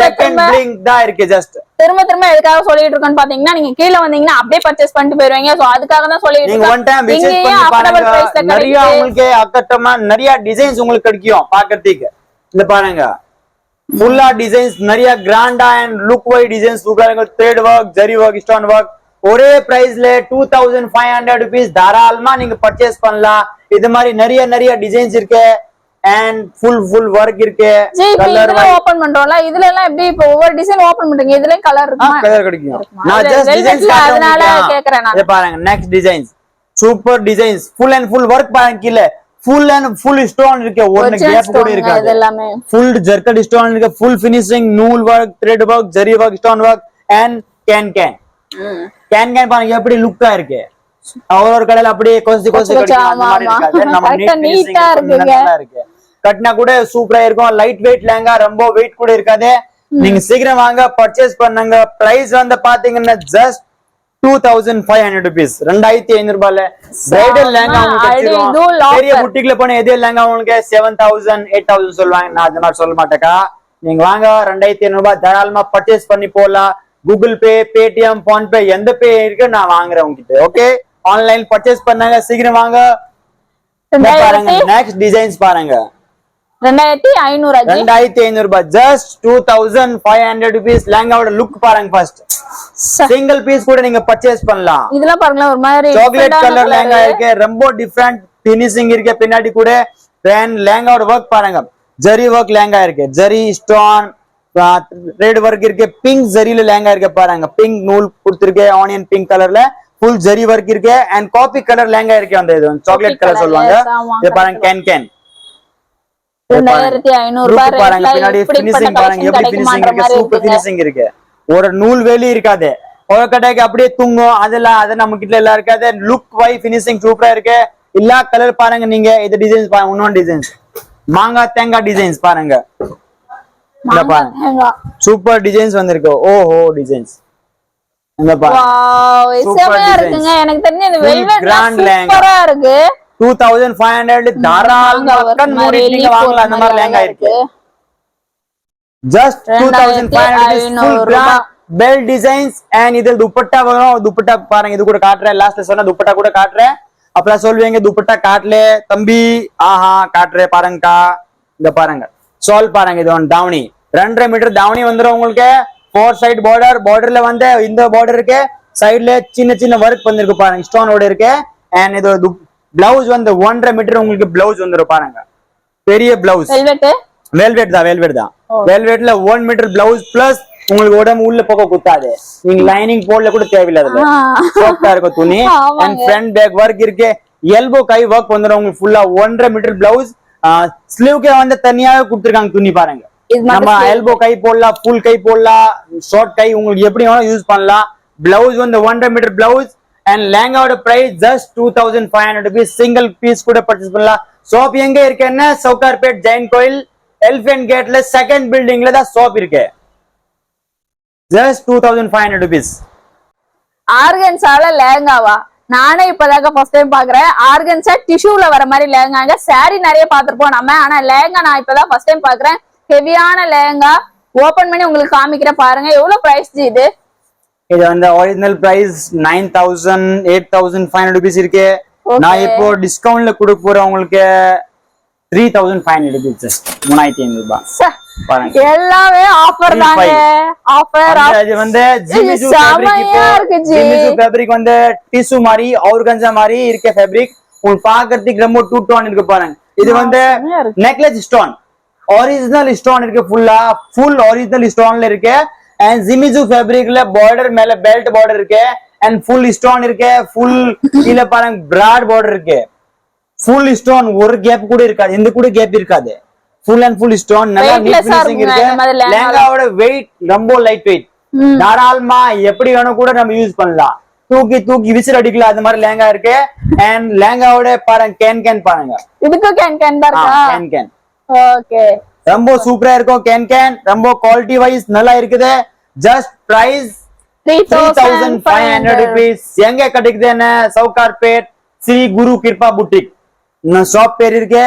செகண்ட் லிங்க் தான் இருக்கு ஜஸ்ட் திரும்ப எதுக்காக சொல்லிட்டு இருக்கோம்னு பாத்தீங்கன்னா நீங்க கீழ வந்தீங்கன்னா அப்படியே பர்ச்சேஸ் பண்ணிட்டு போயிருவீங்க சோ அதுக்காக தான் சொல்லிட்டு நீங்க ஒன் டைம் விசிட் பண்ணி பாருங்க நிறைய உங்களுக்கு அக்கட்டமா நிறைய டிசைன்ஸ் உங்களுக்கு கிடைக்கும் பாக்கிறதுக்கு இந்த பாருங்க ஃபுல்லா டிசைன்ஸ் நிறைய கிராண்டா அண்ட் லுக் வைட் டிசைன்ஸ் சூப்பரா thread work zari work stone work ஒரே பிரைஸ்ல 2500 ரூபீஸ் தாராளமா நீங்க பர்ச்சேஸ் பண்ணலாம் இது மாதிரி நிறைய நிறைய டிசைன்ஸ் இருக்கு அண்ட் ஃபுல் வர்க் இருக்கு கலர் ஓபன் பண்றோம்ல இதுல எல்லாம் எப்படி இப்போ ஒவ்வொரு டிசைன் ஓபன் பண்றீங்க இதுல கலர் இருக்குமா கலர் கிடைக்கும் நான் ஜஸ்ட் டிசைன்ஸ் அதனால கேக்குறேன் நான் இத பாருங்க next designs super designs full and full work பாருங்க கீழ ஃபுல் அண்ட் ஃபுல் ஸ்டோன் இருக்கு ஒண்ணு கேப் கூட இருக்காது எல்லாமே ஃபுல் ஜர்க்கட் ஸ்டோன் இருக்கு ஃபுல் ஃபினிஷிங் நூல் work thread work zari work stone work and can பாருங்க எப்படி லுக்கா இருக்கு ஒரு கடையில அப்படியே கொசி கிடைக்கும் அந்த மாதிரி இருக்காது நம்ம நீட்டா இருக்கு கட்டினா கூட சூப்பரா இருக்கும் லைட் வெயிட் லெஹங்கா ரொம்ப வெயிட் கூட இருக்காது நீங்க சீக்கிரம் வாங்க பர்ச்சேஸ் பண்ணுங்க பிரைஸ் வந்து பாத்தீங்கன்னா ஜஸ்ட் 2500 rupees 2500 ரூபாயில பிரைடல் லெஹங்கா உங்களுக்கு பெரிய புட்டிக்ல போன இதே லெஹங்கா உங்களுக்கு 7000 8000 சொல்லுவாங்க நான் அது மாதிரி சொல்ல மாட்டேக்கா நீங்க வாங்க 2500 ரூபாய் தாராளமா பர்ச்சேஸ் பண்ணி போலாம் கூகுள் பே பேடிஎம் போன் பே எந்த பே இருக்கு நான் வாங்குறேன் உங்ககிட்ட ஓகே ஆன்லைன் பர்ச்சேஸ் பண்ணாங்க சீக்கிரம் வாங்க பாருங்க நெக்ஸ்ட் டிசைன்ஸ் பாருங்க 2500 ரூபாய் ஜஸ்ட் 2500 rupees லெஹங்காவோட லுக் பாருங்க ஃபர்ஸ்ட் சிங்கிள் பீஸ் கூட நீங்க பர்ச்சேஸ் பண்ணலாம் இதெல்லாம் பாருங்க ஒரு மாதிரி சாக்லேட் கலர் லெஹங்கா இருக்கு ரொம்ப டிஃபரண்ட் ஃபினிஷிங் இருக்கு பின்னாடி கூட லெஹங்காவோட வர்க் பாருங்க ஜரி வர்க் லெஹங்கா இருக்கு ஜரி ஸ்டோன் ரெட் வர்க் இருக்கு பிங்க் ஜரியில லெஹங்கா இருக்கு பாருங்க பிங்க் நூல் கொடுத்திருக்கு ஆனியன் பிங்க் கலர்ல ஃபுல் ஜரி வர்க் இருக்கு அண்ட் காபி கலர் லெஹங்கா இருக்கு அந்த இது சாக்லேட் கலர் சொல்லுவாங்க இது பாருங்க கேன் 2500 ரூபாய் பாருங்க பின்னாடி ஃபினிஷிங் பாருங்க எப்படி ஃபினிஷிங் இருக்கு சூப்பர் ஃபினிஷிங் இருக்கு ஒரு நூல் வேலி இருக்காது ஒரு கடைக்கு அப்படியே தூங்கும் அதெல்லாம் அது நம்ம கிட்ட எல்லாம் இருக்காது. லுக் வை ஃபினிஷிங் சூப்பரா இருக்கு. எல்லா கலர் பாருங்க நீங்க. இது டிசைன்ஸ் பாருங்க, இன்னொரு டிசைன்ஸ் மாங்காய் தேங்காய் டிசைன்ஸ் பாருங்க. இந்த பாருங்க சூப்பர் டிசைன்ஸ் வந்திருக்கு. ஓஹோ டிசைன்ஸ் இந்த பாருங்க. வாவ் செமையா இருக்குங்க. எனக்கு தெரிஞ்ச இந்த வெல்வெட் சூப்பரா இருக்கு. 2500 தாராளமா கண் மூடி நீங்க வாங்கலாம். அந்த மாதிரி லெஹங்கா இருக்கு. Just 2500 full grand bell designs and இது துப்பட்டா வரும். துப்பட்டா பாருங்க, இது கூட காட்றேன். லாஸ்ட்ல சொன்ன துப்பட்டா கூட காட்றேன். அப்புறம் சொல்வீங்க துப்பட்டா காட்டல தம்பி. ஆஹா காட்றே பாருங்கக்கா. இந்த பாருங்க சால் பாருங்க. இது ஒன் தாவணி 2.5 மீட்டர் தாவணி வந்துரும் உங்களுக்கு. 4 சைடு பார்டர். பார்டர்ல வந்து இந்த பார்டர் இருக்கு, சைடுல சின்ன சின்ன ஒர்க் வந்திருக்கு பாருங்க, ஸ்டோன் ஓட இருக்கு. அண்ட் இது பிளவுஸ் வந்து 1.5 மீட்டர் உங்களுக்கு பிளவுஸ் வந்துரும் பாருங்க. பெரிய பிளவுஸ் வெல்வெட் தான். வெல்வெட்ல 1 மீட்டர் பிளவுஸ் பிளஸ் உங்களுக்கு உடம்பு உள்ள போக குத்தாது. நீங்க லைனிங் போடல கூட தேவையில்லை. அதுல சாஃப்டா இருக்கும் துணி. அண்ட் ஃப்ரண்ட் பேக் ஒர்க் இருக்கு. எல்போ கை ஒர்க் வந்துடும் உங்களுக்கு ஃபுல்லா. 1.5 மீட்டர் பிளவுஸ். ஸ்லீவ்க்கே வந்து தனியாக கொடுத்துருக்காங்க துணி பாருங்க. நம்ம எல்போ கை போடலாம், ஃபுல் கை போடலாம், ஷார்ட் கை உங்களுக்கு எப்படி வேணாலும் யூஸ் பண்ணலாம். பிளவுஸ் வந்து 1.5 மீட்டர் பிளவுஸ். அண்ட் லேங்காவோட price just 2500 rupees. Single piece கூட பர்ச்சேஸ் பண்ணலாம். ஷாப் எங்க இருக்குன்னா சவுகார்பேட் ஜெயின் கோயில் எலிஃபென்ட் கேட்ல செகண்ட் பில்டிங்ல தான் ஷாப் இருக்கு. Just 2500 rupees. ஆர்கன்ஸால லேங்காவா? நானே இப்பதாக்க ஃபர்ஸ்ட் டைம் பாக்குறேன். ஆர்கன்ஸா டிஷ்யூல வர மாதிரி லேங்காங்க. சாரி நிறைய பாத்துருப்போம் நம்ம, ஆனா லேங்கா நான் இப்பதான் ஃபர்ஸ்ட் டைம் பாக்குறேன். ஹெவியான லேங்கா ஓபன் பண்ணி உங்களுக்கு காமிக்கிறேன் பாருங்க. எவ்வளவு பிரைஸ் இது? இது வந்து ஒரிஜினல் பிரைஸ் 9000 8500 rupees இருக்கு. நான் இப்போ டிஸ்கவுண்ட்ல கொடுக்க போறேன் உங்களுக்கு 3500 rupees. ஜஸ்ட் 3500 ரூபாய் பாருங்க. எல்லாமே ஆஃபர் தாங்க. ஆஃபர். இது வந்து ஜிமிசு ஃபேப்ரிக். இப்போ ஜிமிசு ஃபேப்ரிக் வந்து டிஷ்யூ மாதிரி ஆர்கன்ஸா மாதிரி இருக்க ஃபேப்ரிக். உங்களுக்கு பார்க்கிறதுக்கு ரொம்ப டூ டோன் இருக்கு பாருங்க. இது வந்து நெக்லஸ் ஸ்டோன் ஒரிஜினல் ஸ்டோன் இருக்கு. ஃபுல் ஒரிஜினல் ஸ்டோன்ல இருக்கு. அண்ட் ஜிமிசு ஃபேப்ரிக்ல பார்டர் மேல பெல்ட் பார்டர் இருக்கு. அண்ட் ஃபுல் ஸ்டோன் இருக்கு. ஃபுல் கீழ பாருங்க பிராட் பார்டர் இருக்கு. ஃபுல் ஸ்டோன், ஒரு கேப் கூட இருக்காது, எந்த கூட கேப் இருக்காது. Full and full stone. நல்லா நீட் ஃபினிஷிங் இருக்கு. லேங்காவோட வெயிட் ரொம்ப லைட் வெயிட். தாராளமா எப்படி வேணும் கூட நம்ம யூஸ் பண்ணலாம். தூக்கி தூக்கி விசில் அடிக்கலாம், அந்த மாதிரி லேங்கா இருக்கு. அண்ட் லேங்காவோட பாருங்க கேன் பாருங்க. இதுக்கு கேன் தான் இருக்கா? கேன். ஓகே. ரொம்ப சூப்பரா இருக்கும். கேன் ரொம்ப குவாலிட்டி வைஸ் நல்லா இருக்குது. Just price 3500 rupees. எங்க கிடைக்குதுன்னு சவுகார்பேட் ஸ்ரீ குரு கிருபா புட்டிக் ஷாப் பேர் இருக்கு.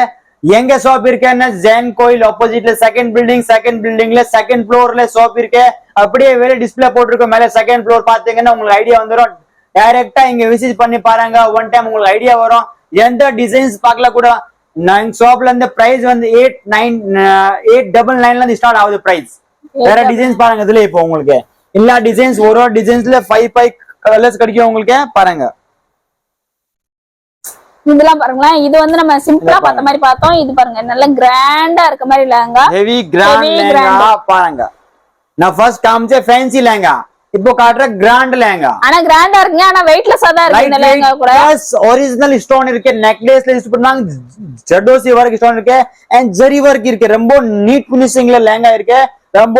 எங்க ஷாப் இருக்குன்னா ஜெயின் கோயில் ஆப்போசிட்ல செகண்ட் பில்டிங்ல செகண்ட் ஃப்ளோர்ல ஷாப் இருக்கு. அப்படியே வேற டிஸ்பிளே போட்டிருக்கோம் மேல. செகண்ட் ஃப்ளோர் பாத்தீங்கன்னா உங்களுக்கு ஐடியா வந்துடும். டைரக்டா இங்க விசிட் பண்ணி பாருங்க. ஒன் டைம் உங்களுக்கு ஐடியா வரும். எந்த டிசைன்ஸ் பார்க்கல கூட. நான் ஷாப்ல இருந்து பிரைஸ் வந்து 899 இருந்து ஸ்டார்ட் ஆகுது பிரைஸ். வேற டிசைன்ஸ் பாருங்க. இதுல இப்போ உங்களுக்கு எல்லா டிசைன்ஸ் ஒரு டிசைன்ஸ்ல 5 கலர்ஸ் கிடைக்கும் உங்களுக்கு பாருங்க. இதெல்லாம் பாருங்களேன். இது வந்து நம்ம சிம்பிளா பார்த்த மாதிரி பார்த்தோம். இது பாருங்க நல்ல கிராண்டா இருக்க மாதிரி லெஹங்கா. ஹெவி கிராண்ட் லெஹங்கா பாருங்க. நான் ஃபர்ஸ்ட் காமிச்ச ஃபேன்சி லெஹங்கா, இப்போ காட்ற கிராண்ட் லெஹங்கா. ஆனா கிராண்டா இருக்குங்க, ஆனா வெயிட்லெஸ்ஸா தான் இருக்கு இந்த லெஹங்கா கூட. பிளஸ் ஒரிஜினல் ஸ்டோன் இருக்கு. நெக்லஸ்ல யூஸ் பண்ணாங்க ஜர்தோசி வர்க் ஸ்டோன் இருக்கு. அண்ட் ஜரி வர்க் இருக்கு. ரொம்ப நீட் ஃபினிஷிங்ல லெஹங்கா இருக்கு. ரொம்ப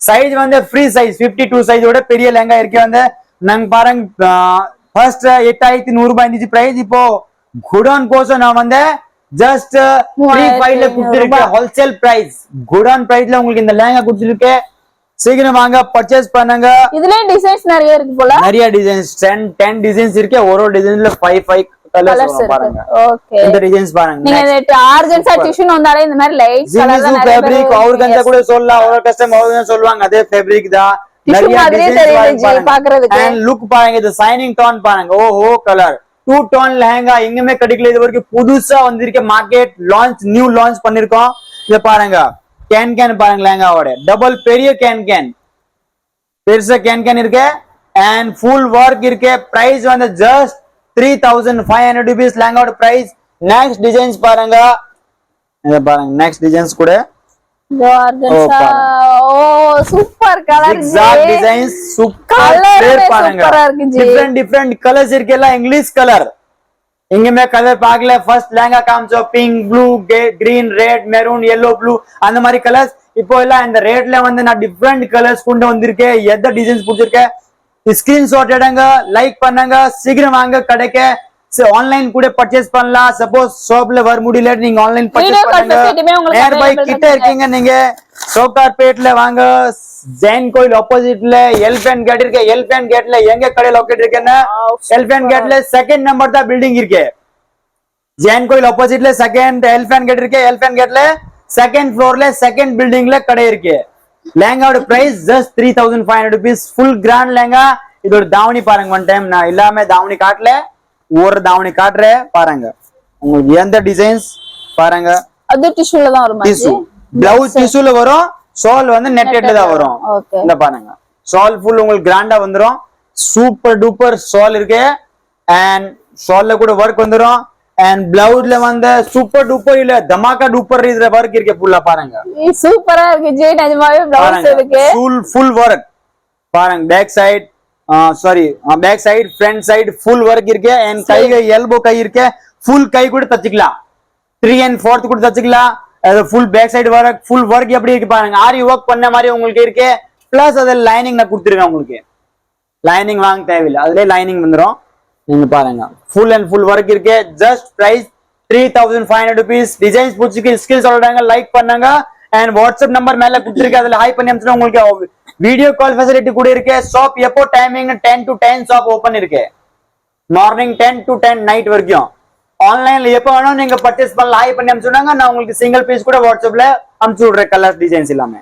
சைஸ் வந்து ஃப்ரீ சைஸ் 52 சைஸோட பெரிய லெஹங்கா இருக்கு. வந்து நாங்க பாருங்க ஃபர்ஸ்ட் 8100 ரூபாய் இருந்துச்சு பிரைஸ். இப்போ குடான் கோசம் நான் வந்து ஜஸ்ட் 3500 ல கொடுத்திருக்கேன் ஹோல்சேல் பிரைஸ். குடான் பிரைஸ்ல உங்களுக்கு இந்த லெஹங்கா கொடுத்திருக்கேன். சீக்கிரம் வாங்க பர்ச்சேஸ் பண்ணுங்க. இதுலயே டிசைன்ஸ் நிறைய இருக்கு போல. நிறைய டிசைன்ஸ் 10 டிசைன்ஸ் இருக்கு. ஒரு டிசைன்ல 5 கலர்ஸ் பாருங்க. ஓகே. இந்த டிசைன்ஸ் பாருங்க. நீங்க ஆர்கன்ஸா டிஷ்யூ வந்தாலே இந்த மாதிரி லைட் கலர் தான் நிறைய ஃபேப்ரிக் ஆர்கன்ஸா கூட சொல்லலாம். ஒரு கஸ்டமர் ஆர்கன்ஸா சொல்வாங்க. அதே ஃபேப்ரிக் தான். நிறைய டிசைன்ஸ் பாக்குறதுக்கு. அண்ட் லுக் பாருங்க. இது ஷைனிங் டோன் பாருங்க. ஓஹோ கலர் 2 டோன் லெஹங்கா எங்கயுமே கிடைக்கல. இது வரைக்கும் புதுசா வந்திருக்க மார்க்கெட் லான்ச் நியூ லான்ச் பண்ணிருக்கோம். இத பாருங்க. கேன் பாருங்க. லெஹங்காவோட டபுள் பெரிய கேன் பெருசா கேன் இருக்கு. அண்ட் ஃபுல் ஒர்க் இருக்கு. பிரைஸ் வந்து ஜஸ்ட் 3500 rupees லெஹங்காவோட பிரைஸ். நெக்ஸ்ட் டிசைன்ஸ் பாருங்க. இத பாருங்க. நெக்ஸ்ட் டிசைன்ஸ் கூட சூப்பர் கலர் டிசைன்ஸ் சூப்பர் பாருங்க. டிஃபரெண்ட் கலர்ஸ் இருக்கு. எல்லாம் இங்கிலீஷ் கலர். எங்கேயுமே கலர் பார்க்கல. ஃபர்ஸ்ட் லெஹங்கா காமிச்சோம் pink, blue, green, red, maroon, yellow, blue அந்த மாதிரி கலர்ஸ். இப்போ எல்லாம் இந்த ரேட்ல வந்து நான் டிஃபரெண்ட் கலர்ஸ் கொண்டு வந்திருக்கேன். எந்த டிசைன்ஸ் பிடிச்சிருக்கேன் ஸ்கிரீன்ஷாட் எடுங்க, லைக் பண்ணுங்க, சீக்கிரம் வாங்க கடைக்கு. ஆன்லைன் கூட பர்ச்சேஸ் பண்ணலாம். சப்போஸ் ஷாப்ல வர முடியல, நீங்க ஆன்லைன் பர்ச்சேஸ் பண்ணுங்க. நியர்பை கிட்ட இருக்கீங்க நீங்க, சோகார்பேட்ல வாங்க. ஜெயின் கோயில் ஆப்போசிட்ல எலிஃபென்ட் கேட் இருக்கு. எலிஃபென்ட் கேட்ல எங்க கடை லொகேட் இருக்குன்னா, எலிஃபென்ட் கேட்ல செகண்ட் நம்பர் தான் பில்டிங் இருக்கு. ஜெயின் கோயில் ஆப்போசிட்ல செகண்ட் எலிஃபென்ட் கேட் இருக்கு. எலிஃபென்ட் கேட்ல செகண்ட் ஃப்ளோர்ல செகண்ட் பில்டிங்ல கடை இருக்கு. லெஹங்காவோட price just 3500 rupees. Full grand lehenga. இதோட தாவணி பாருங்க. ஒன் டைம் நான் எல்லாமே தாவணி காட்டல, ஒரு தாவணி காட்டுறேன் பாருங்க. உங்களுக்கு எந்த டிசைன்ஸ் பாருங்க. அது டிஷ்யூல தான் வரும். டிஷ்யூ பிளவுஸ் டிஷ்யூல வரும். ஷால் வந்து நெட்டட்ல தான் வரும். இந்த பாருங்க, ஷால் ஃபுல் உங்களுக்கு கிராண்டா வந்துரும். சூப்பர் டூப்பர் ஷால் இருக்கு. அண்ட் ஷால்ல கூட ஒர்க் வந்துரும். அண்ட் பிளவுஸ்ல வந்து சூப்பர் டூப்பர் இல்ல தமாக்கா டூப்பர் இதுல ஒர்க் இருக்கு. ஃபுல்லா பாருங்க, சூப்பரா இருக்கு ஜெய். நிஜமாவே பிளவுஸ் இருக்கு. ஃபுல் ஒர்க் பாருங்க. Back side sari back side front side full work இருக்கு. அண்ட் கை எல்போ கை இருக்கு. ஃபுல் கை கூட தச்சுக்கலாம். 3 and 4 கூட தச்சுக்கலாம். அது full back side work, full work எப்படி இருக்கு பாருங்க. ஆரி ஒர்க் பண்ண மாதிரி உங்களுக்கு இருக்கு. பிளஸ் அதுல லைனிங் நான் கொடுத்துருக்கேன். உங்களுக்கு லைனிங் வாங்க தேவையில்லை, அதுல லைனிங் வந்துடும். நீங்க பாருங்க, ஃபுல் அண்ட் ஃபுல் ஒர்க் இருக்கு. Just price 3500 rupees. டிசைன்ஸ் பிடிச்சிருக்கு, ஸ்கில் சொல்றாங்க, லைக் பண்ணுங்க. அண்ட் வாட்ஸ்அப் நம்பர் மேல கொடுத்துருக்கு, அதுல ஹை பண்ணி அனுப்பிச்சுனா உங்களுக்கு வீடியோ கால் ஃபெசிலிட்டி கூட இருக்கு. ஷாப் எப்போ டைமிங் 10 to 10 ஷாப் ஓபன் இருக்கு. மார்னிங் 10 to 10 நைட் வரைக்கும். ஆன்லைன்ல எப்போ வேணும் நீங்க பர்ச்சேஸ் பண்ணலாம். ஹை பண்ணி அனுப்பிச்சுனாங்க, நான் உங்களுக்கு சிங்கிள் பீஸ் கூட வாட்ஸ்அப்ல அனுப்பிச்சு விடுறேன். கலர் டிசைன்ஸ் எல்லாமே.